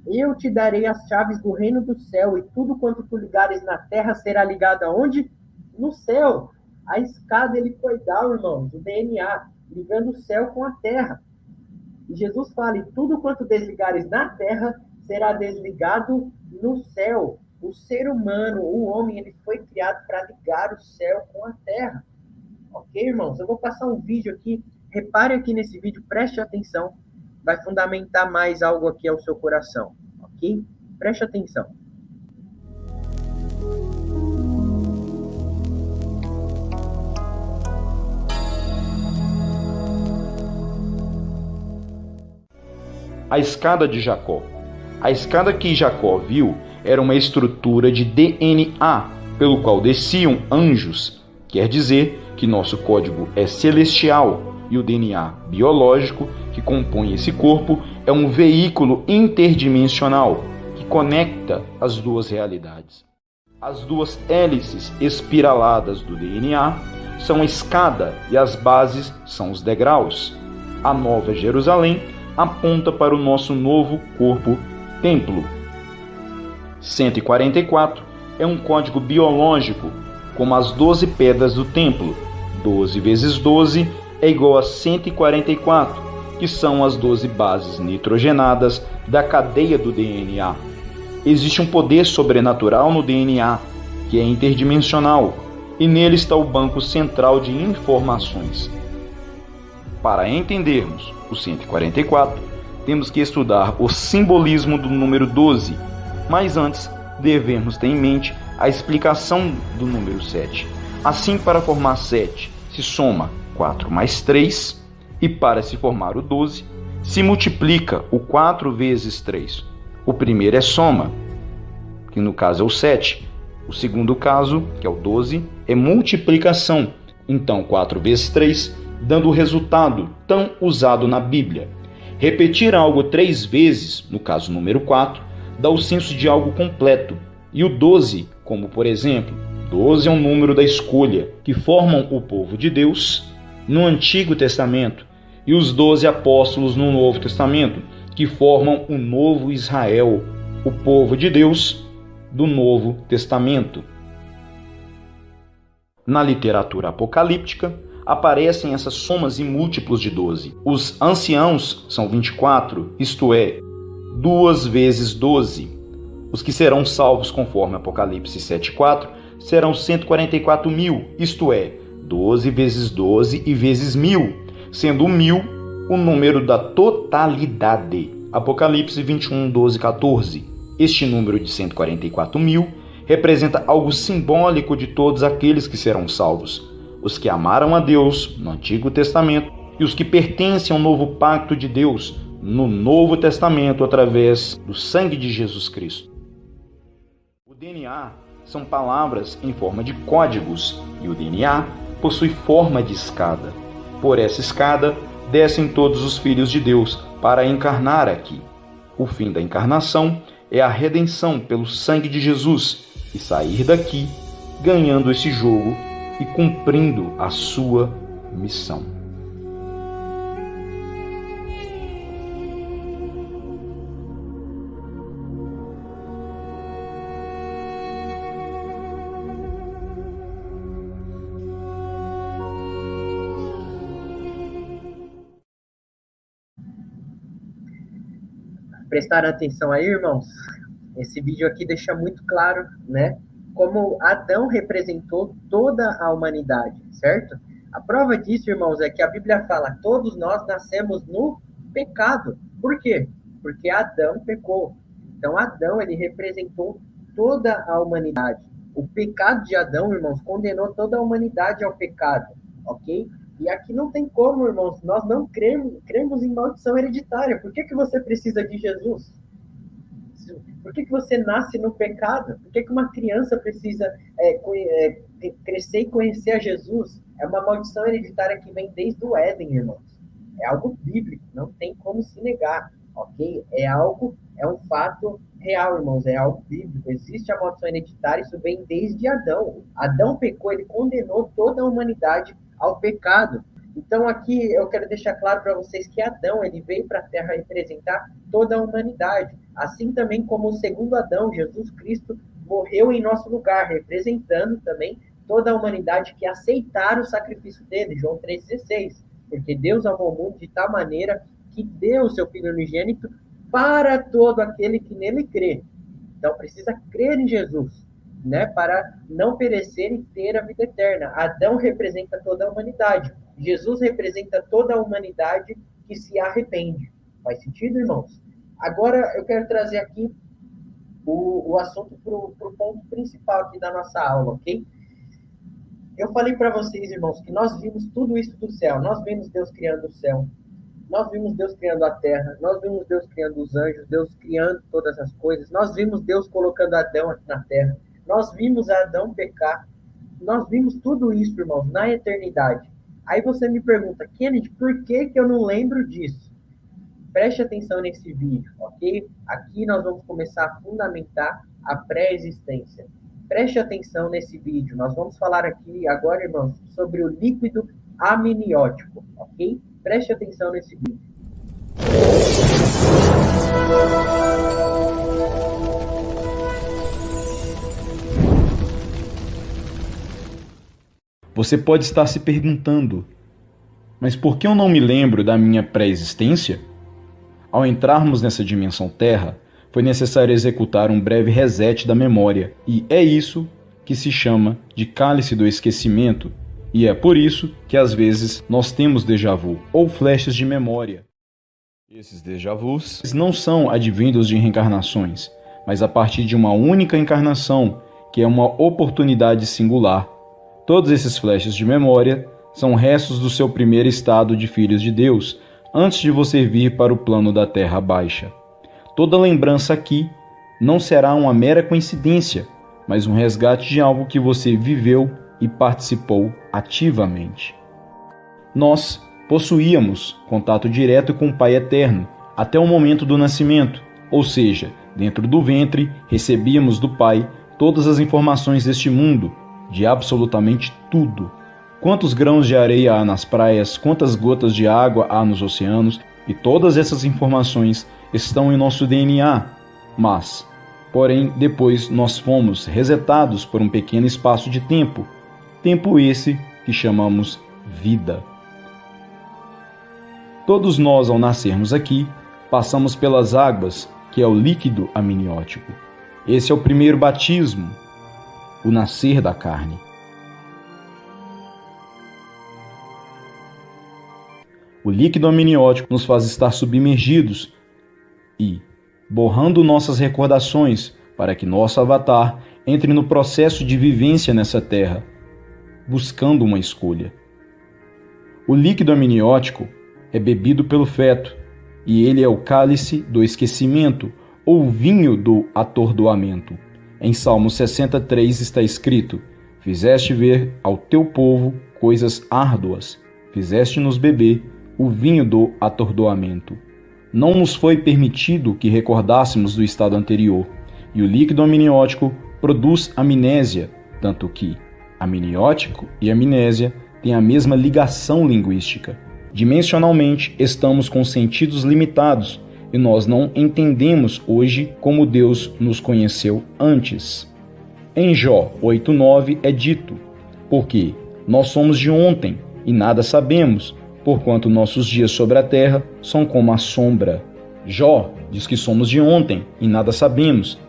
Eu te darei as chaves do reino do céu, e tudo quanto tu ligares na terra será ligado aonde? No céu. A escada helicoidal, irmãos, o DNA, ligando o céu com a terra. E Jesus fala, e tudo quanto desligares na terra será desligado no céu. O ser humano, o homem, ele foi criado para ligar o céu com a terra. Ok, irmãos? Eu vou passar um vídeo aqui. Repare aqui nesse vídeo, preste atenção. Vai fundamentar mais algo aqui ao seu coração. Ok? Preste atenção. A escada de Jacó. A escada que Jacó viu era uma estrutura de DNA, pelo qual desciam anjos. Quer dizer que nosso código é celestial e o DNA biológico que compõe esse corpo é um veículo interdimensional que conecta as duas realidades. As duas hélices espiraladas do DNA são a escada e as bases são os degraus. A Nova Jerusalém aponta para o nosso novo corpo-templo. 144 é um código biológico como as 12 pedras do templo. 12 vezes 12 é igual a 144, que são as 12 bases nitrogenadas da cadeia do DNA. Existe um poder sobrenatural no DNA, que é interdimensional, e nele está o banco central de informações. Para entendermos o 144, temos que estudar o simbolismo do número 12, mas antes devemos ter em mente a explicação do número 7. Assim, para formar 7, se soma 4 mais 3, e para se formar o 12, se multiplica o 4 vezes 3. O primeiro é soma, que no caso é o 7. O segundo caso, que é o 12, é multiplicação. Então, 4 vezes 3, dando o resultado tão usado na Bíblia. Repetir algo 3 vezes, no caso número 4, dá o senso de algo completo. E o 12, como por exemplo, 12 é um número da escolha, que formam o povo de Deus no Antigo Testamento, e os 12 apóstolos no Novo Testamento, que formam o novo Israel, o povo de Deus do Novo Testamento. Na literatura apocalíptica, aparecem essas somas e múltiplos de 12. Os anciãos são 24, isto é, 2 vezes 12. Os que serão salvos conforme Apocalipse 7,4 serão 144 mil, isto é, 12 vezes 12 e vezes 1000, sendo 1000 o número da totalidade. Apocalipse 21, 12, 14. Este número de 144 mil representa algo simbólico de todos aqueles que serão salvos, os que amaram a Deus no Antigo Testamento e os que pertencem ao novo pacto de Deus no Novo Testamento através do sangue de Jesus Cristo. O DNA são palavras em forma de códigos e o DNA possui forma de escada. Por essa escada descem todos os filhos de Deus para encarnar aqui. O fim da encarnação é a redenção pelo sangue de Jesus e sair daqui ganhando esse jogo e cumprindo a sua missão. Prestaram atenção aí, irmãos? Esse vídeo aqui deixa muito claro, né? Como Adão representou toda a humanidade, certo? A prova disso, irmãos, é que a Bíblia fala: todos nós nascemos no pecado. Por quê? Porque Adão pecou. Então, Adão, ele representou toda a humanidade. O pecado de Adão, irmãos, condenou toda a humanidade ao pecado, ok? E aqui não tem como, irmãos, nós não cremos em maldição hereditária. Por que você precisa de Jesus? Por que você nasce no pecado? Por que uma criança precisa crescer e conhecer a Jesus? É uma maldição hereditária que vem desde o Éden, irmãos. É algo bíblico, não tem como se negar, ok? É um fato real, irmãos, é algo bíblico. Existe a maldição hereditária, isso vem desde Adão. Adão pecou, ele condenou toda a humanidade ao pecado. Então aqui eu quero deixar claro para vocês que Adão, ele veio para a Terra representar toda a humanidade. Assim também como o segundo Adão, Jesus Cristo, morreu em nosso lugar, representando também toda a humanidade que aceitaram o sacrifício dele, João 3,16. Porque Deus amou o mundo de tal maneira que deu o seu Filho unigênito para todo aquele que nele crê. Então precisa crer em Jesus, né, para não perecer e ter a vida eterna. Adão representa toda a humanidade. Jesus representa toda a humanidade que se arrepende. Faz sentido, irmãos? Agora eu quero trazer aqui o assunto para o ponto principal aqui da nossa aula, ok? Eu falei para vocês, irmãos, que nós vimos tudo isso do céu. Nós vimos Deus criando o céu. Nós vimos Deus criando a terra. Nós vimos Deus criando os anjos. Deus criando todas as coisas. Nós vimos Deus colocando Adão aqui na terra. Nós vimos Adão pecar. Nós vimos tudo isso, irmãos, na eternidade. Aí você me pergunta: Kennedy, por que eu não lembro disso? Preste atenção nesse vídeo, ok? Aqui nós vamos começar a fundamentar a pré-existência. Preste atenção nesse vídeo. Nós vamos falar aqui agora, irmãos, sobre o líquido amniótico, ok? Preste atenção nesse vídeo. Você pode estar se perguntando: mas por que eu não me lembro da minha pré-existência? Ao entrarmos nessa dimensão Terra, foi necessário executar um breve reset da memória, e é isso que se chama de cálice do esquecimento, e é por isso que às vezes nós temos déjà vu, ou flashes de memória. Esses déjà vus não são advindos de reencarnações, mas a partir de uma única encarnação, que é uma oportunidade singular. Todos esses flashes de memória são restos do seu primeiro estado de filhos de Deus, antes de você vir para o plano da Terra Baixa. Toda lembrança aqui não será uma mera coincidência, mas um resgate de algo que você viveu e participou ativamente. Nós possuíamos contato direto com o Pai Eterno até o momento do nascimento, ou seja, dentro do ventre recebíamos do Pai todas as informações deste mundo, de absolutamente tudo. Quantos grãos de areia há nas praias, quantas gotas de água há nos oceanos, e todas essas informações estão em nosso DNA. Mas, porém, depois nós fomos resetados por um pequeno espaço de tempo, tempo esse que chamamos vida. Todos nós, ao nascermos aqui, passamos pelas águas, que é o líquido amniótico. Esse é o primeiro batismo, o nascer da carne. O líquido amniótico nos faz estar submergidos e borrando nossas recordações para que nosso avatar entre no processo de vivência nessa terra, buscando uma escolha. O líquido amniótico é bebido pelo feto e ele é o cálice do esquecimento ou vinho do atordoamento. Em Salmo 63 está escrito: Fizeste ver ao teu povo coisas árduas, fizeste-nos beber o vinho do atordoamento. Não nos foi permitido que recordássemos do estado anterior, e o líquido amniótico produz amnésia, tanto que amniótico e amnésia têm a mesma ligação linguística. Dimensionalmente, estamos com sentidos limitados e nós não entendemos hoje como Deus nos conheceu antes. Em Jó 8:9 é dito: porque nós somos de ontem e nada sabemos, porquanto nossos dias sobre a terra são como a sombra. Jó diz que somos de ontem e nada sabemos.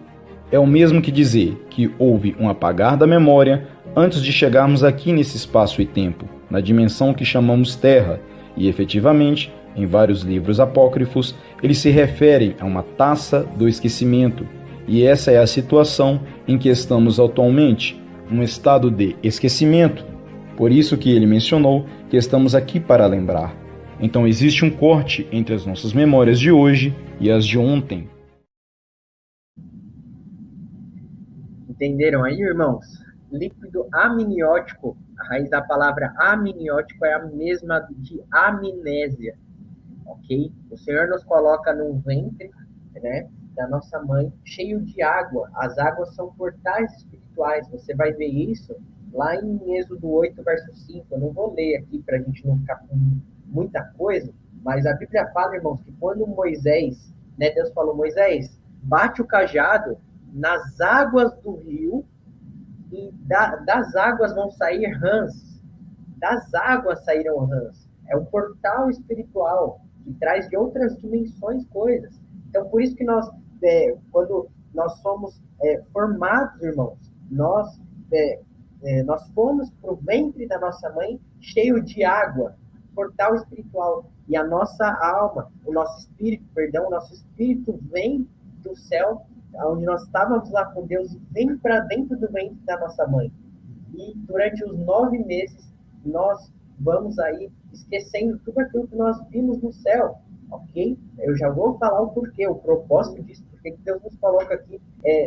É o mesmo que dizer que houve um apagar da memória antes de chegarmos aqui nesse espaço e tempo, na dimensão que chamamos Terra, e efetivamente, em vários livros apócrifos, eles se referem a uma taça do esquecimento, e essa é a situação em que estamos atualmente, um estado de esquecimento. Por isso que ele mencionou que estamos aqui para lembrar. Então existe um corte entre as nossas memórias de hoje e as de ontem. Entenderam aí, irmãos? Líquido amniótico, a raiz da palavra amniótico é a mesma de amnésia, ok? O Senhor nos coloca num ventre, né, da nossa mãe, cheio de água. As águas são portais espirituais. Você vai ver isso lá em Êxodo 8, verso 5. Eu não vou ler aqui para a gente não ficar com muita coisa, mas a Bíblia fala, irmãos, que quando Moisés, né, Deus falou: Moisés, bate o cajado nas águas do rio e das águas vão sair rãs. Das águas sairão rãs. É um portal espiritual que traz de outras dimensões coisas. Então, por isso que nós, quando nós somos formados, irmãos, nós fomos para o ventre da nossa mãe cheio de água, portal espiritual. E a nossa alma, o nosso espírito vem do céu, onde nós estávamos lá com Deus, e vem para dentro do ventre da nossa mãe. E durante os 9 meses, nós vamos aí esquecendo tudo aquilo que nós vimos no céu, ok? Eu já vou falar o porquê, o propósito disso, porque Deus nos coloca aqui,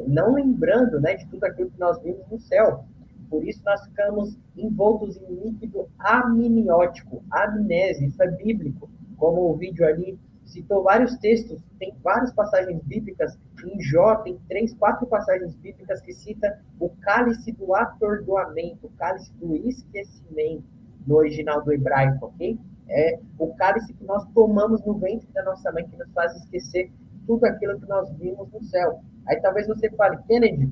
não lembrando, né, de tudo aquilo que nós vimos no céu. Por isso nós ficamos envoltos em líquido amniótico, amnésia, isso é bíblico. Como o vídeo ali citou vários textos, tem várias passagens bíblicas, em Jó tem 3, 4 passagens bíblicas que citam o cálice do atordoamento, o cálice do esquecimento, no original do hebraico, ok? É o cálice que nós tomamos no ventre da nossa mãe, que nos faz esquecer tudo aquilo que nós vimos no céu. Aí talvez você fale: Kennedy,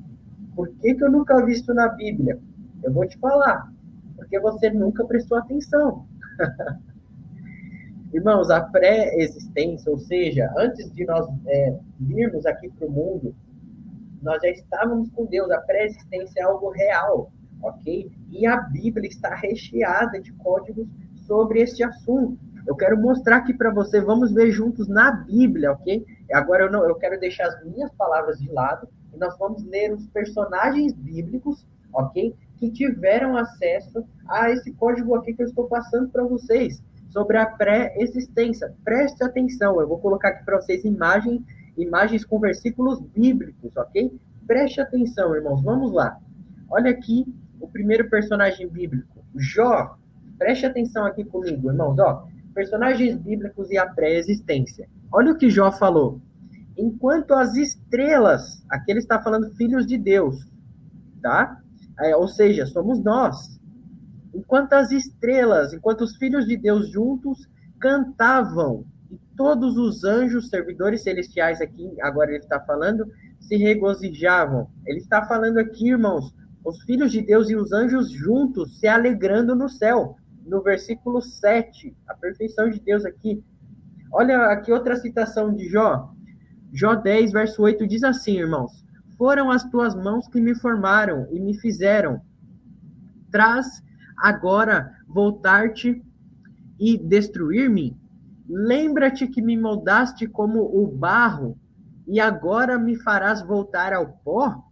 por que eu nunca vi isso na Bíblia? Eu vou te falar. porque você nunca prestou atenção. Irmãos, a pré-existência, ou seja, antes de nós virmos aqui para o mundo, nós já estávamos com Deus. A pré-existência é algo real, ok? E a Bíblia está recheada de códigos sobre este assunto. Eu quero mostrar aqui para você, vamos ver juntos na Bíblia, ok? Agora eu quero deixar as minhas palavras de lado e nós vamos ler os personagens bíblicos, ok? Que tiveram acesso a esse código aqui que eu estou passando para vocês, sobre a pré-existência. Preste atenção, eu vou colocar aqui para vocês imagens com versículos bíblicos, ok? Preste atenção, irmãos, vamos lá. Olha aqui o primeiro personagem bíblico, Jó. Preste atenção aqui comigo, irmãos, ó. Personagens bíblicos e a pré-existência. Olha o que Jó falou. Enquanto as estrelas, aqui ele está falando filhos de Deus, tá? Ou seja, somos nós. Enquanto as estrelas, enquanto os filhos de Deus juntos cantavam, e todos os anjos, servidores celestiais aqui, agora ele está falando, se regozijavam. Ele está falando aqui, irmãos, os filhos de Deus e os anjos juntos se alegrando no céu. No versículo 7, a perfeição de Deus aqui. Olha aqui outra citação de Jó. Jó 10, verso 8, diz assim, irmãos. Foram as tuas mãos que me formaram e me fizeram. Traz agora voltar-te e destruir-me? Lembra-te que me moldaste como o barro e agora me farás voltar ao pó?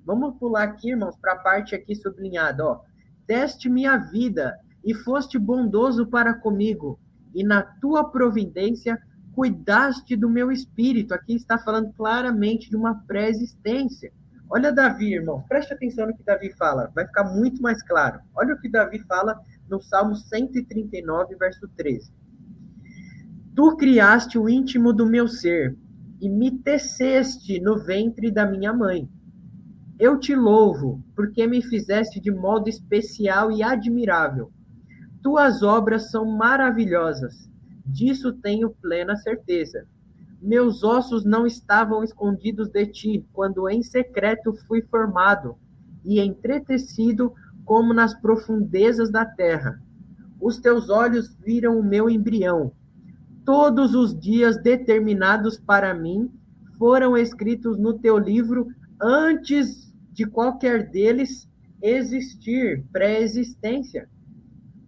Vamos pular aqui, irmãos, para a parte aqui sublinhada, ó. Deste-me a vida e foste bondoso para comigo, e na tua providência cuidaste do meu espírito. Aqui está falando claramente de uma pré-existência. Olha Davi, irmãos, preste atenção no que Davi fala, vai ficar muito mais claro. Olha o que Davi fala no Salmo 139, verso 13. Tu criaste o íntimo do meu ser, e me teceste no ventre da minha mãe. Eu te louvo, porque me fizeste de modo especial e admirável. Tuas obras são maravilhosas, disso tenho plena certeza. Meus ossos não estavam escondidos de ti, quando em secreto fui formado e entretecido como nas profundezas da terra. Os teus olhos viram o meu embrião. Todos os dias determinados para mim foram escritos no teu livro antes de qualquer deles existir, pré-existência.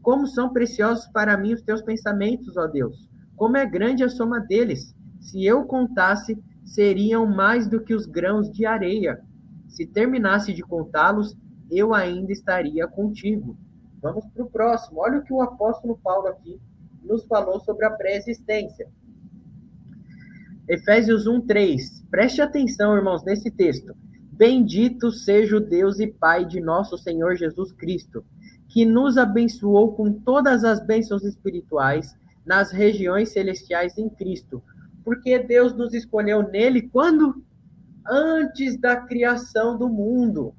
Como são preciosos para mim os teus pensamentos, ó Deus. Como é grande a soma deles. Se eu contasse, seriam mais do que os grãos de areia. Se terminasse de contá-los, eu ainda estaria contigo. Vamos para o próximo. Olha o que o apóstolo Paulo aqui nos falou sobre a pré-existência. Efésios 1:3. Preste atenção, irmãos, nesse texto. Bendito seja o Deus e Pai de nosso Senhor Jesus Cristo, que nos abençoou com todas as bênçãos espirituais nas regiões celestiais em Cristo. Porque Deus nos escolheu nele quando? Antes da criação do mundo.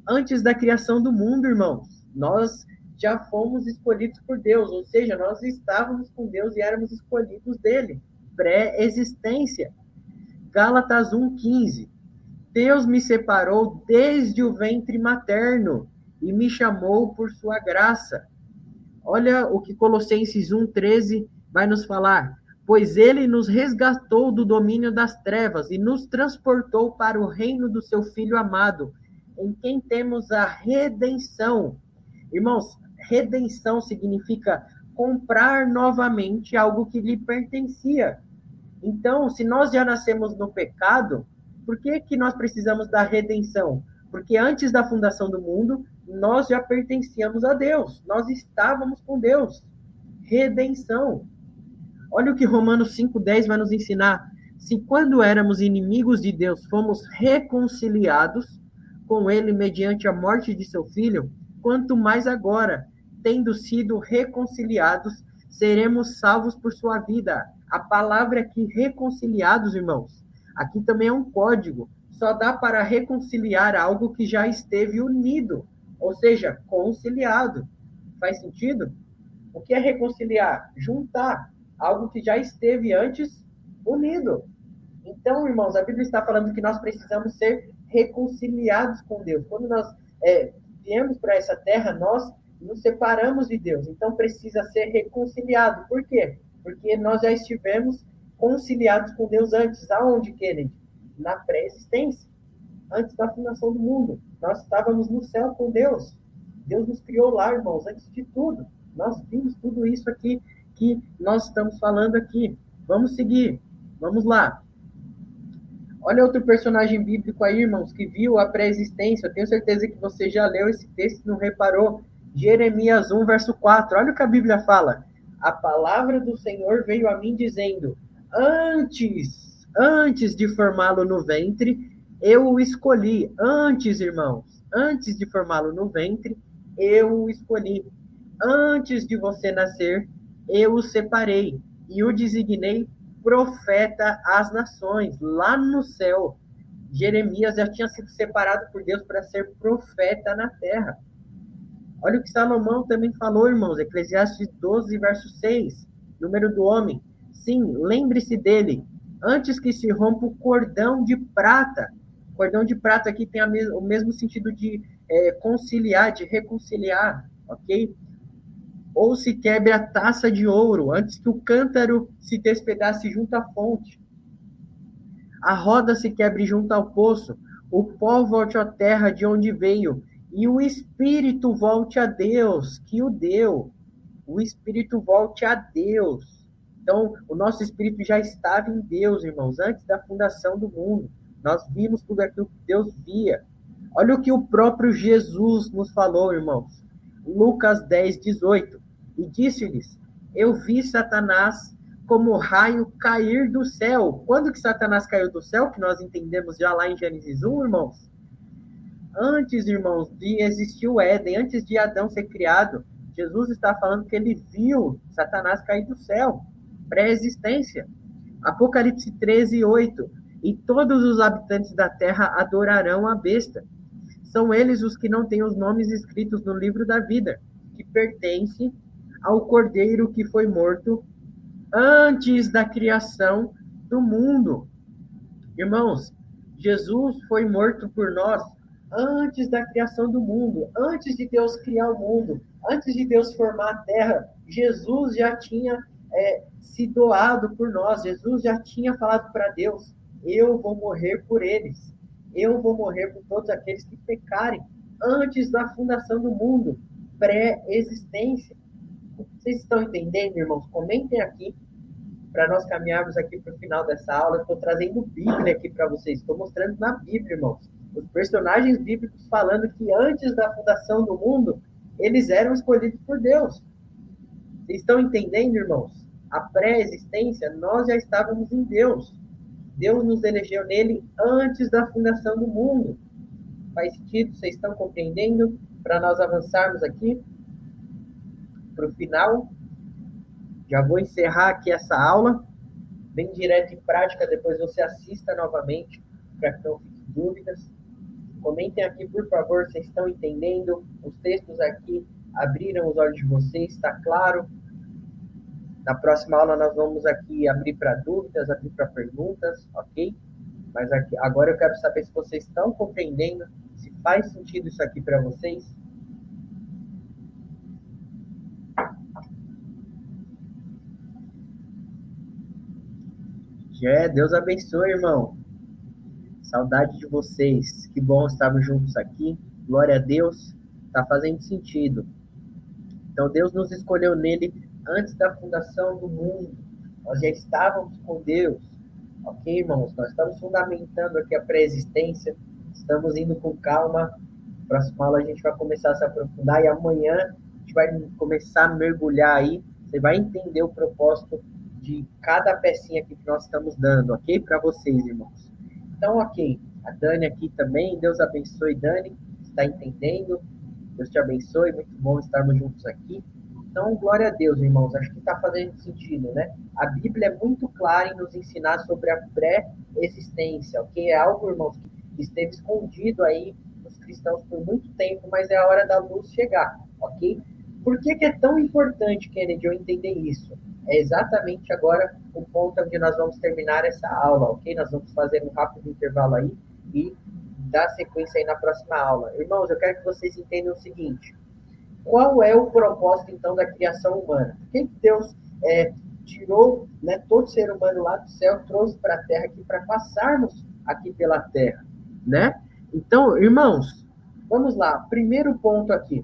Antes da criação do mundo, irmãos. Nós já fomos escolhidos por Deus, ou seja, nós estávamos com Deus e éramos escolhidos dele. Pré-existência. Gálatas 1:15. Deus me separou desde o ventre materno e me chamou por sua graça. Olha o que Colossenses 1:13 vai nos falar. Pois ele nos resgatou do domínio das trevas e nos transportou para o reino do seu Filho amado, em quem temos a redenção. Irmãos, redenção significa comprar novamente algo que lhe pertencia. Então, se nós já nascemos no pecado, por que nós precisamos da redenção? Porque antes da fundação do mundo, nós já pertencíamos a Deus. Nós estávamos com Deus. Redenção. Olha o que Romanos 5:10 vai nos ensinar. Se quando éramos inimigos de Deus, fomos reconciliados com Ele mediante a morte de seu Filho, quanto mais agora, tendo sido reconciliados, seremos salvos por sua vida. A palavra aqui, reconciliados, irmãos, aqui também é um código. Só dá para reconciliar algo que já esteve unido, ou seja, conciliado. Faz sentido? O que é reconciliar? Juntar algo que já esteve antes unido. Então, irmãos, a Bíblia está falando que nós precisamos ser reconciliados com Deus. Quando nós viemos para essa terra, nós nos separamos de Deus. Então precisa ser reconciliado. Por quê? Porque nós já estivemos conciliados com Deus antes. Aonde, Kennedy? Na pré-existência. Antes da fundação do mundo. Nós estávamos no céu com Deus. Deus nos criou lá, irmãos, antes de tudo. Nós vimos tudo isso aqui que nós estamos falando aqui. Vamos seguir. Vamos lá. Olha outro personagem bíblico aí, irmãos, que viu a pré-existência. Eu tenho certeza que você já leu esse texto e não reparou. Jeremias 1, verso 4. Olha o que a Bíblia fala. A palavra do Senhor veio a mim dizendo, antes de formá-lo no ventre, eu o escolhi. Antes, irmãos, antes de formá-lo no ventre, eu o escolhi. Antes de você nascer, eu o separei e o designei profeta às nações, lá no céu. Jeremias já tinha sido separado por Deus para ser profeta na terra. Olha o que Salomão também falou, irmãos. Eclesiastes 12, verso 6. Número do homem. Sim, lembre-se dele. Antes que se rompa o cordão de prata. O cordão de prata aqui tem o mesmo sentido de conciliar, de reconciliar. Ok? Ou se quebre a taça de ouro, antes que o cântaro se despedace junto à fonte. A roda se quebre junto ao poço, o pó volte à terra de onde veio, e o espírito volte a Deus, que o deu. O espírito volte a Deus. Então, o nosso espírito já estava em Deus, irmãos, antes da fundação do mundo. Nós vimos tudo aquilo que Deus via. Olha o que o próprio Jesus nos falou, irmãos. Lucas 10, 18. E disse-lhes, eu vi Satanás como raio cair do céu. Quando que Satanás caiu do céu? Que nós entendemos já lá em Gênesis 1, irmãos. Antes, irmãos, de existir o Éden, antes de Adão ser criado, Jesus está falando que ele viu Satanás cair do céu. Pré-existência. Apocalipse 13, 8. E todos os habitantes da terra adorarão a besta. São eles os que não têm os nomes escritos no livro da vida, que pertence ao Cordeiro que foi morto antes da criação do mundo. Irmãos, Jesus foi morto por nós antes da criação do mundo, antes de Deus criar o mundo, antes de Deus formar a terra. Jesus já tinha se doado por nós, Jesus já tinha falado para Deus, eu vou morrer por eles, eu vou morrer por todos aqueles que pecarem, antes da fundação do mundo, pré-existência. Vocês estão entendendo, irmãos? Comentem aqui, para nós caminharmos aqui para o final dessa aula. Eu estou trazendo Bíblia aqui para vocês. Estou mostrando na Bíblia, irmãos. Os personagens bíblicos falando que antes da fundação do mundo, eles eram escolhidos por Deus. Vocês estão entendendo, irmãos? A pré-existência, nós já estávamos em Deus. Deus nos elegeu nele antes da fundação do mundo. Faz sentido? Vocês estão compreendendo? Para nós avançarmos aqui para o final. Já vou encerrar aqui essa aula, bem direto e prática, depois você assista novamente, para que não fiquem dúvidas. Comentem aqui, por favor, vocês estão entendendo? Os textos aqui abriram os olhos de vocês, está claro? Na próxima aula nós vamos aqui abrir para dúvidas, abrir para perguntas, ok? Mas aqui, agora eu quero saber se vocês estão compreendendo, se faz sentido isso aqui para vocês. Deus abençoe, irmão. Saudade de vocês. Que bom estarmos juntos aqui. Glória a Deus. Está fazendo sentido. Então, Deus nos escolheu nele antes da fundação do mundo. Nós já estávamos com Deus. Ok, irmãos? Nós estamos fundamentando aqui a pré-existência. Estamos indo com calma. Próxima aula a gente vai começar a se aprofundar. E amanhã a gente vai começar a mergulhar aí. Você vai entender o propósito de cada pecinha aqui que nós estamos dando, ok? Para vocês, irmãos. Então, ok. A Dani aqui também. Deus abençoe, Dani. Está entendendo? Deus te abençoe. Muito bom estarmos juntos aqui. Então, glória a Deus, irmãos. Acho que está fazendo sentido, né? A Bíblia é muito clara em nos ensinar sobre a pré-existência, ok? É algo, irmãos, que esteve escondido aí dos cristãos por muito tempo, mas é a hora da luz chegar, ok? Por que é tão importante, Kennedy, eu entender isso? É exatamente agora o ponto onde nós vamos terminar essa aula, ok? Nós vamos fazer um rápido intervalo aí e dar sequência aí na próxima aula. Irmãos, eu quero que vocês entendam o seguinte. Qual é o propósito, então, da criação humana? Por que Deus tirou, né, todo ser humano lá do céu, trouxe para a Terra aqui, para passarmos aqui pela Terra, né? Então, irmãos, vamos lá. Primeiro ponto aqui.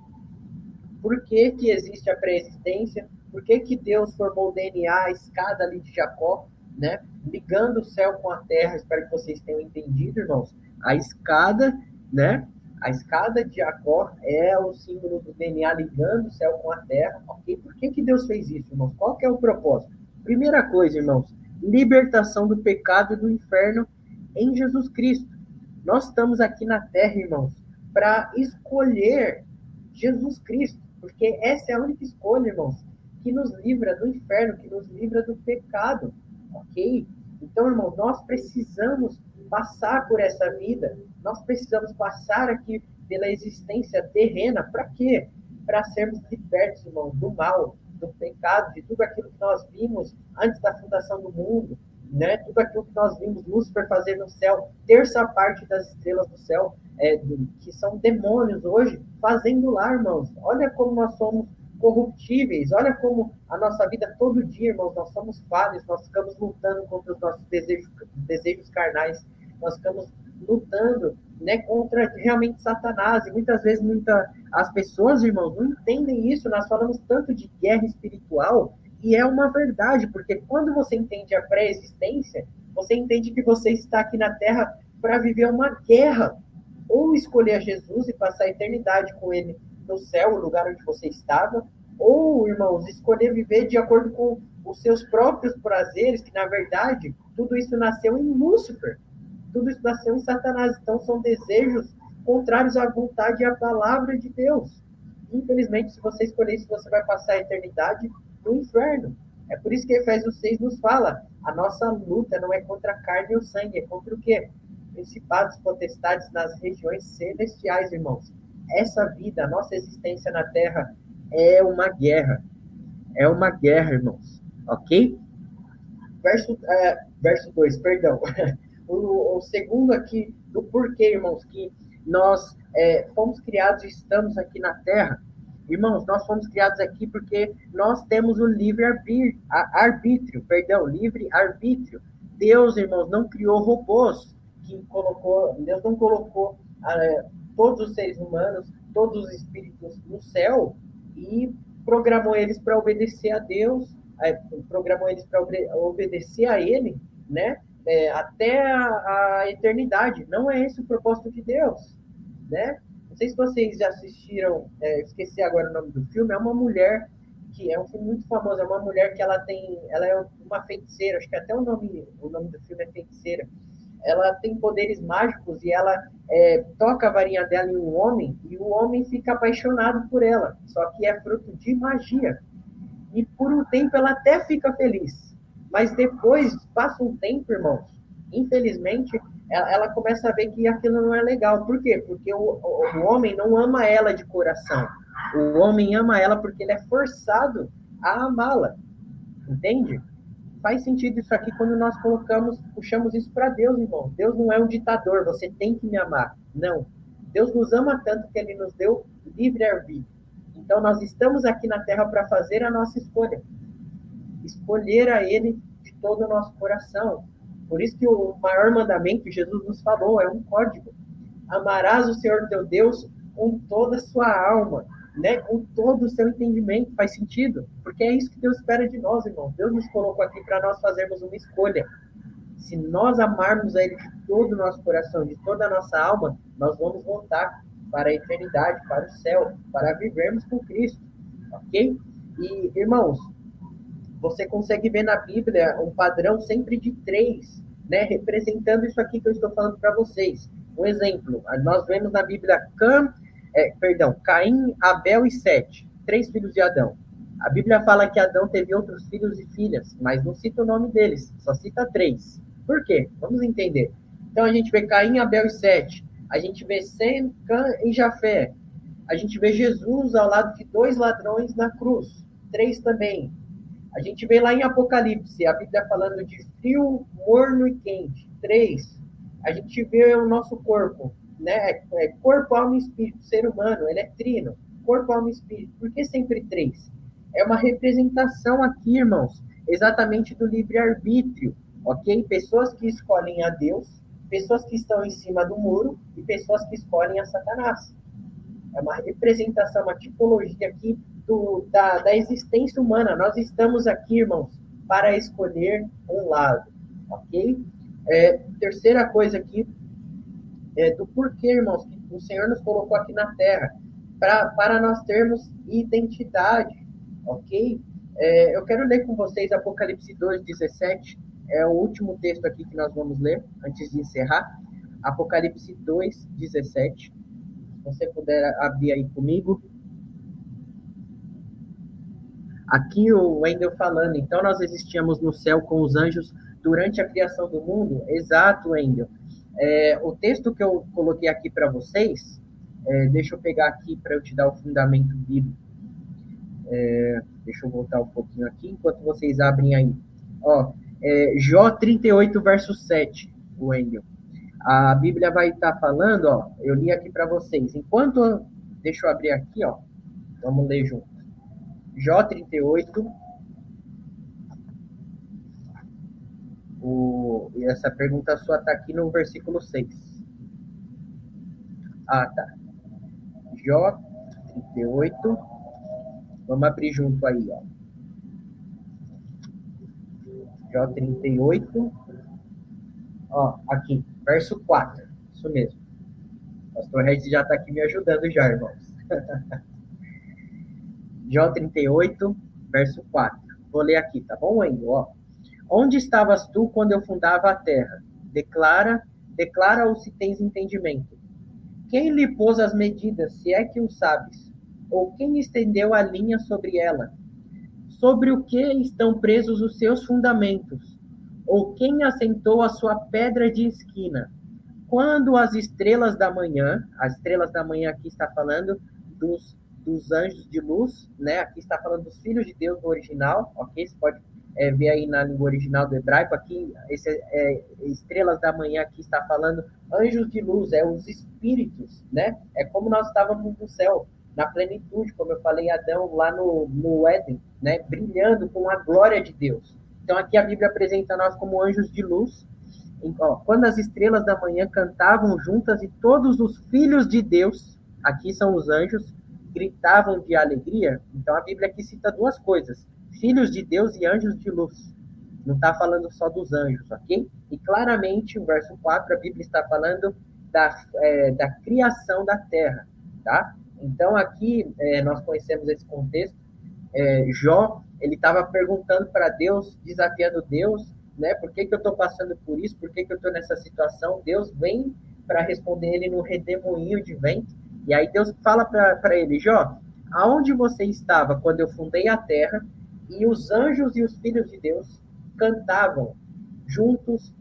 Por que que existe a pré-existência? Por que que Deus formou o DNA, a escada ali de Jacó, né? Ligando o céu com a terra. Espero que vocês tenham entendido, irmãos. A escada, né? A escada de Jacó é o símbolo do DNA ligando o céu com a terra, ok? Por que que Deus fez isso, irmãos? Qual que é o propósito? Primeira coisa, irmãos, libertação do pecado e do inferno em Jesus Cristo. Nós estamos aqui na terra, irmãos, para escolher Jesus Cristo, porque essa é a única escolha, irmãos, que nos livra do inferno, que nos livra do pecado, ok? Então, irmãos, nós precisamos passar por essa vida, nós precisamos passar aqui pela existência terrena, para quê? Para sermos libertos, irmãos, do mal, do pecado, de tudo aquilo que nós vimos antes da fundação do mundo, né? Tudo aquilo que nós vimos Lúcifer fazer no céu, terça parte das estrelas do céu, que são demônios hoje, fazendo lá, irmãos. Olha como nós somos corruptíveis, olha como a nossa vida todo dia, irmãos, nós somos falhos, nós ficamos lutando contra os nossos desejos carnais, nós ficamos lutando, né, contra realmente Satanás, e muitas vezes as pessoas, irmãos, não entendem isso. Nós falamos tanto de guerra espiritual, e é uma verdade, porque quando você entende a pré-existência, você entende que você está aqui na Terra para viver uma guerra, ou escolher Jesus e passar a eternidade com ele no céu, o lugar onde você estava, ou, irmãos, escolher viver de acordo com os seus próprios prazeres, que na verdade, tudo isso nasceu em Lúcifer, tudo isso nasceu em Satanás. Então são desejos contrários à vontade e à palavra de Deus. Infelizmente, se você escolher isso, você vai passar a eternidade no inferno. É por isso que Efésios 6 nos fala, a nossa luta não é contra a carne e o sangue, é contra o quê? Principados, potestades nas regiões celestiais, irmãos. Essa vida, a nossa existência na Terra é uma guerra. É uma guerra, irmãos. Ok? Verso 2, perdão. O segundo aqui, do porquê, irmãos, que nós fomos criados e estamos aqui na Terra. Irmãos, nós fomos criados aqui porque nós temos o livre-arbítrio. Deus, irmãos, não criou robôs. Deus não colocou todos os seres humanos, todos os espíritos no céu e programou eles para obedecer a Deus, programou eles para obedecer a Ele, né? Até a eternidade. Não é esse o propósito de Deus, né? Não sei se vocês já assistiram, esqueci agora o nome do filme, é uma mulher que é um filme muito famoso, é uma mulher que ela é uma feiticeira, acho que até o nome do filme é Feiticeira. Ela tem poderes mágicos e ela toca a varinha dela em um homem e o homem fica apaixonado por ela, só que é fruto de magia. E por um tempo ela até fica feliz, mas depois, passa um tempo, irmãos, infelizmente, ela começa a ver que aquilo não é legal. Por quê? Porque o homem não ama ela de coração. O homem ama ela porque ele é forçado a amá-la. Entende? Faz sentido isso aqui quando nós puxamos isso para Deus, irmão. Deus não é um ditador, você tem que me amar. Não. Deus nos ama tanto que ele nos deu livre-arbítrio. Então nós estamos aqui na Terra para fazer a nossa escolha. Escolher a ele de todo o nosso coração. Por isso que o maior mandamento que Jesus nos falou é um código. Amarás o Senhor teu Deus com toda a sua alma, né? Com todo o seu entendimento. Faz sentido? Porque é isso que Deus espera de nós, irmãos. Deus nos colocou aqui para nós fazermos uma escolha. Se nós amarmos a Ele de todo o nosso coração, de toda a nossa alma, nós vamos voltar para a eternidade, para o céu, para vivermos com Cristo. Ok? E, irmãos, você consegue ver na Bíblia um padrão sempre de 3, né? Representando isso aqui que eu estou falando para vocês. Um exemplo, nós vemos na Bíblia Caim, Abel e Sete, 3 filhos de Adão. A Bíblia fala que Adão teve outros filhos e filhas, mas não cita o nome deles, só cita 3. Por quê? Vamos entender. Então a gente vê Caim, Abel e Sete. A gente vê Sem, Cã e Jafé. A gente vê Jesus ao lado de 2 ladrões na cruz. 3 também. A gente vê lá em Apocalipse, a Bíblia falando de frio, morno e quente. 3. A gente vê o nosso corpo, né? Corpo, alma e espírito. O ser humano, ele é trino. Corpo, alma e espírito. Por que sempre três? É uma representação aqui, irmãos, exatamente do livre-arbítrio, ok? Pessoas que escolhem a Deus, pessoas que estão em cima do muro e pessoas que escolhem a Satanás. É uma representação, uma tipologia aqui da existência humana. Nós estamos aqui, irmãos, para escolher um lado, ok? Terceira coisa aqui, do porquê, irmãos, que o Senhor nos colocou aqui na Terra, para nós termos identidade, ok? Eu quero ler com vocês Apocalipse 2:17, é o último texto aqui que nós vamos ler, antes de encerrar. Apocalipse 2:17. Se você puder abrir aí comigo. Aqui o Wendel falando, então nós existíamos no céu com os anjos durante a criação do mundo? Exato, Wendel. O texto que eu coloquei aqui para vocês, deixa eu pegar aqui para eu te dar o fundamento bíblico. Deixa eu voltar um pouquinho aqui, enquanto vocês abrem aí. Jó 38, verso 7, Wendel. A Bíblia vai estar falando, eu li aqui para vocês. Deixa eu abrir aqui, vamos ler junto. Jó 38. E essa pergunta sua está aqui no versículo 6. Tá. Jó 38. Vamos abrir junto aí, Jó 38. Aqui, verso 4. Isso mesmo. O pastor Regis já está aqui me ajudando já, irmãos. Jó 38, verso 4. Vou ler aqui, tá bom, Wendel? Onde estavas tu quando eu fundava a terra? Declara-o se tens entendimento. Quem lhe pôs as medidas, se é que o sabes? Ou quem estendeu a linha sobre ela? Sobre o que estão presos os seus fundamentos? Ou quem assentou a sua pedra de esquina? Quando as estrelas da manhã aqui está falando dos anjos de luz, né? Aqui está falando dos filhos de Deus no original, ok? Você pode ver aí na língua original do hebraico, aqui, estrelas da manhã aqui está falando anjos de luz, os espíritos, né? É como nós estávamos no céu, na plenitude, como eu falei, Adão lá no Éden, né? Brilhando com a glória de Deus. Então aqui a Bíblia apresenta nós como anjos de luz. Quando as estrelas da manhã cantavam juntas e todos os filhos de Deus, aqui são os anjos, gritavam de alegria. Então a Bíblia aqui cita duas coisas: filhos de Deus e anjos de luz. Não está falando só dos anjos, ok? E claramente, o verso 4, a Bíblia está falando da criação da terra, tá? Então aqui nós conhecemos esse contexto. Jó, ele estava perguntando para Deus, desafiando Deus, né? Por que eu estou passando por isso? Por que eu estou nessa situação? Deus vem para responder ele num redemoinho de vento. E aí Deus fala para ele: Jó, aonde você estava quando eu fundei a terra e os anjos e os filhos de Deus cantavam juntos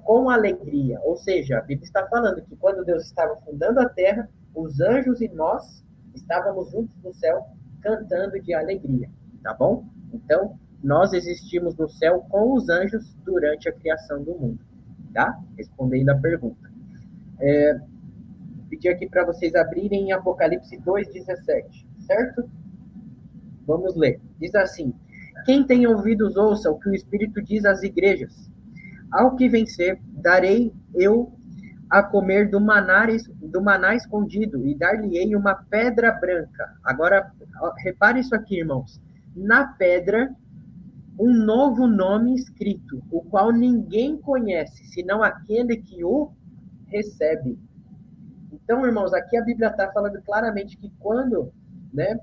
com alegria? Ou seja, a Bíblia está falando que quando Deus estava fundando a terra, os anjos e nós estávamos juntos no céu cantando de alegria, tá bom? Então, nós existimos no céu com os anjos durante a criação do mundo, tá? Respondendo a pergunta. Pedi aqui para vocês abrirem em Apocalipse 2:17, certo? Vamos ler. Diz assim: quem tem ouvidos, ouça o que o Espírito diz às igrejas. Ao que vencer, darei eu a comer do maná escondido, e dar-lhe-ei uma pedra branca. Agora, repare isso aqui, irmãos. Na pedra, um novo nome escrito, o qual ninguém conhece, senão aquele que o recebe. Então, irmãos, aqui a Bíblia está falando claramente que quando, né,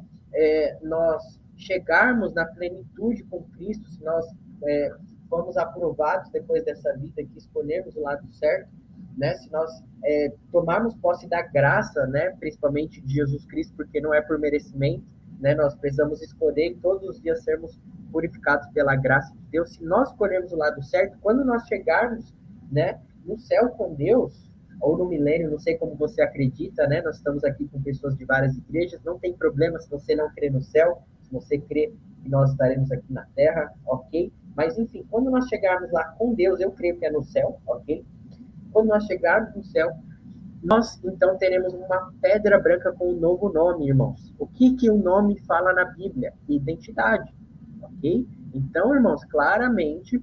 nós chegarmos na plenitude com Cristo, se nós formos aprovados depois dessa vida, que escolhermos o lado certo, né, se nós tomarmos posse da graça, né, principalmente de Jesus Cristo, porque não é por merecimento, né, nós precisamos escolher e todos os dias sermos purificados pela graça de Deus. Se nós escolhermos o lado certo, quando nós chegarmos, né, no céu com Deus, ou no milênio, não sei como você acredita, né? Nós estamos aqui com pessoas de várias igrejas, não tem problema se você não crê no céu, se você crê que nós estaremos aqui na terra, ok? Mas, enfim, quando nós chegarmos lá com Deus, eu creio que é no céu, ok? Quando nós chegarmos no céu, Nós, então, teremos uma pedra branca com um novo nome, irmãos. O que o nome fala na Bíblia? Identidade, ok? Então, irmãos, claramente,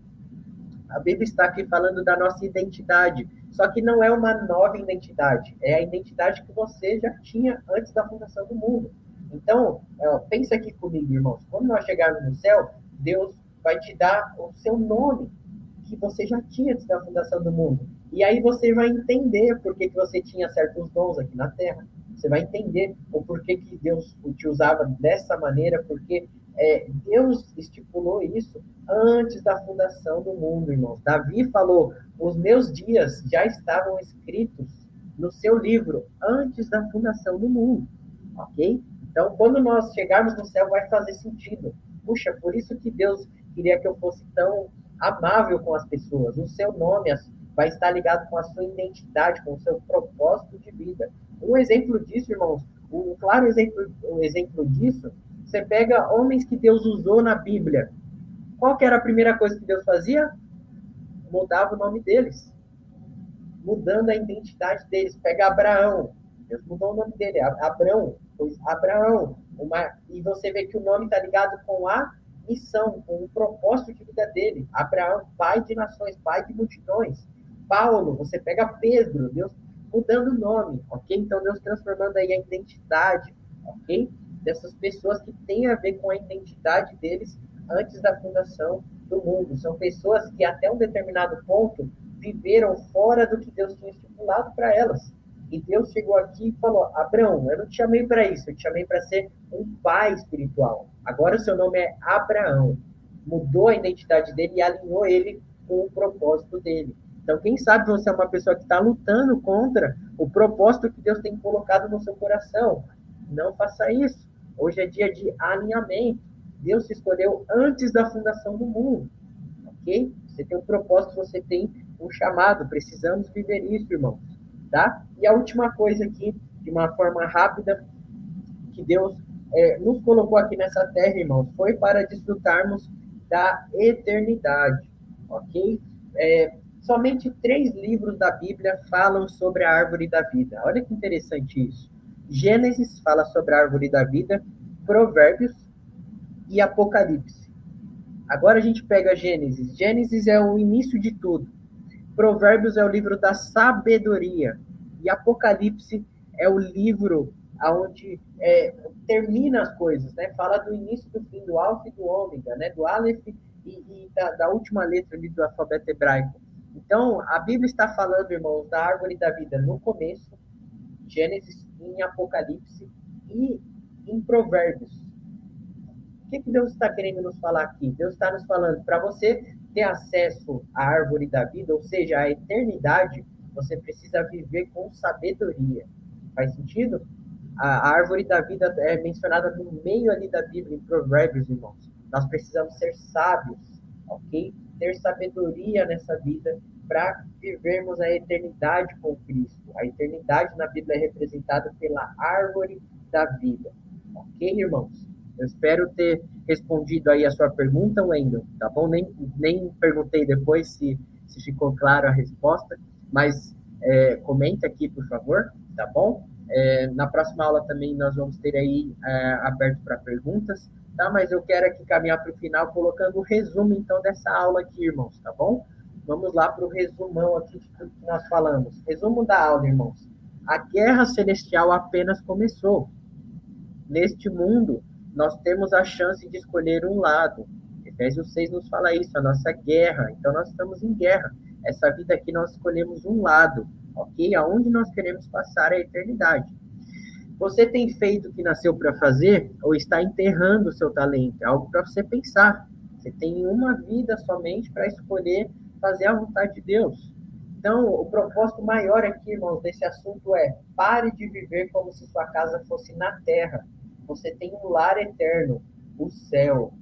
a Bíblia está aqui falando da nossa identidade. Só que não é uma nova identidade. É a identidade que você já tinha antes da fundação do mundo. Então, pensa aqui comigo, irmãos. Quando nós chegarmos no céu, Deus vai te dar o seu nome que você já tinha antes da fundação do mundo. E aí você vai entender por que você tinha certos dons aqui na Terra. Você vai entender o porquê que Deus te usava dessa maneira, porque Deus estipulou isso antes da fundação do mundo, irmãos. Davi falou: os meus dias já estavam escritos no seu livro antes da fundação do mundo, ok? Então, quando nós chegarmos no céu, vai fazer sentido. Puxa, por isso que Deus queria que eu fosse tão amável com as pessoas. O seu nome vai estar ligado com a sua identidade, com o seu propósito de vida. Um exemplo disso, irmãos, um claro exemplo disso, você pega homens que Deus usou na Bíblia. Qual que era a primeira coisa que Deus fazia? Mudava o nome deles. Mudando a identidade deles. Pega Abraão. Deus mudou o nome dele. Abrão. Pois Abraão. E você vê que o nome está ligado com a missão, com o propósito de vida dele. Abraão, pai de nações, pai de multidões. Paulo, você pega Pedro, Deus mudando o nome, ok? Então, Deus transformando aí a identidade, ok? Dessas pessoas que têm a ver com a identidade deles antes da fundação do mundo. São pessoas que até um determinado ponto viveram fora do que Deus tinha estipulado para elas. E Deus chegou aqui e falou: Abraão, eu não te chamei para isso, eu te chamei para ser um pai espiritual. Agora o seu nome é Abraão. Mudou a identidade dele e alinhou ele com o propósito dele. Então, quem sabe você é uma pessoa que está lutando contra o propósito que Deus tem colocado no seu coração. Não faça isso. Hoje é dia de alinhamento. Deus te escolheu antes da fundação do mundo. Ok? Você tem um propósito, você tem um chamado. Precisamos viver isso, irmãos. Tá? E a última coisa aqui, de uma forma rápida, que Deus nos colocou aqui nessa terra, irmãos, foi para desfrutarmos da eternidade. Ok? Somente 3 livros da Bíblia falam sobre a árvore da vida. Olha que interessante isso. Gênesis fala sobre a árvore da vida, Provérbios e Apocalipse. Agora a gente pega Gênesis. Gênesis é o início de tudo. Provérbios é o livro da sabedoria. E Apocalipse é o livro onde termina as coisas, né? Fala do início, do fim, do alfa e do ômega, né? Do Aleph e da última letra ali do alfabeto hebraico. Então, a Bíblia está falando, irmãos, da árvore da vida no começo, Gênesis, em Apocalipse e em Provérbios. O que Deus está querendo nos falar aqui? Deus está nos falando, para você ter acesso à árvore da vida, ou seja, à eternidade, você precisa viver com sabedoria. Faz sentido? A árvore da vida é mencionada no meio ali da Bíblia, em Provérbios, irmãos. Nós precisamos ser sábios, ok? Ter sabedoria nessa vida para vivermos a eternidade com Cristo. A eternidade na Bíblia é representada pela árvore da vida. Ok, irmãos? Eu espero ter respondido aí a sua pergunta, Wendel, tá bom? Nem perguntei depois se ficou clara a resposta, mas comenta aqui, por favor, tá bom? Na próxima aula também nós vamos ter aí aberto para perguntas, tá? Mas eu quero aqui caminhar para o final colocando o resumo, então, dessa aula aqui, irmãos, tá bom? Vamos lá para o resumão aqui de tudo que nós falamos. Resumo da aula, irmãos. A guerra celestial apenas começou. Neste mundo, nós temos a chance de escolher um lado. Efésios 6 nos fala isso, a nossa guerra. Então, nós estamos em guerra. Essa vida aqui, nós escolhemos um lado, ok? Aonde nós queremos passar a eternidade. Você tem feito o que nasceu para fazer ou está enterrando o seu talento? É algo para você pensar. Você tem uma vida somente para escolher fazer a vontade de Deus. Então, o propósito maior aqui, irmãos, desse assunto é: pare de viver como se sua casa fosse na terra. Você tem um lar eterno, o céu,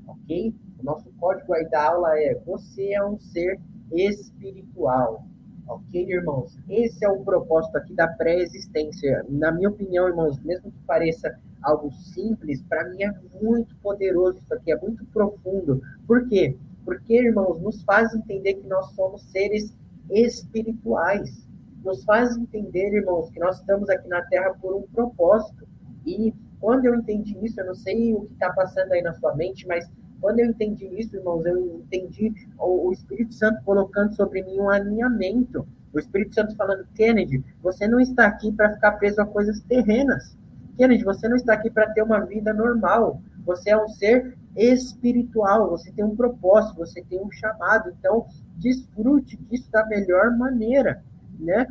ok? O nosso código aí da aula é: você é um ser espiritual, ok, irmãos? Esse é o propósito aqui da pré-existência. Na minha opinião, irmãos, mesmo que pareça algo simples, para mim é muito poderoso isso aqui, é muito profundo. Por quê? Porque, irmãos, nos faz entender que nós somos seres espirituais. nos faz entender, irmãos, que nós estamos aqui na Terra por um propósito. E quando eu entendi isso, eu não sei o que está passando aí na sua mente, mas quando eu entendi isso, irmãos, eu entendi o Espírito Santo colocando sobre mim um alinhamento. O Espírito Santo falando, Kennedy, você não está aqui para ficar preso a coisas terrenas. Kennedy, você não está aqui para ter uma vida normal. Você é um ser espiritual, você tem um propósito, você tem um chamado. Então, desfrute disso da melhor maneira, né?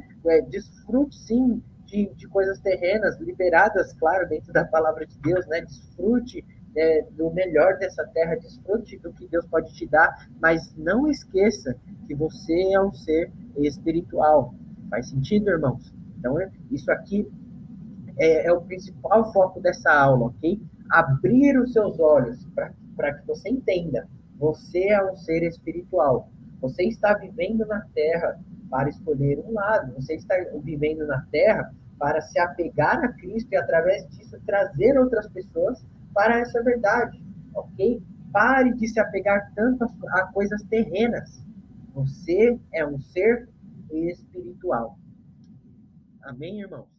Desfrute, sim, de coisas terrenas, liberadas, claro, dentro da palavra de Deus, né? Desfrute do melhor dessa terra, desfrute do que Deus pode te dar, mas não esqueça que você é um ser espiritual. Faz sentido, irmãos? Então, isso aqui é o principal foco dessa aula, ok? Abrir os seus olhos para que você entenda. Você é um ser espiritual. Você está vivendo na Terra para escolher um lado. Você está vivendo na Terra para se apegar a Cristo e, através disso, trazer outras pessoas para essa verdade, ok? Pare de se apegar tanto a coisas terrenas. Você é um ser espiritual. Amém, irmãos?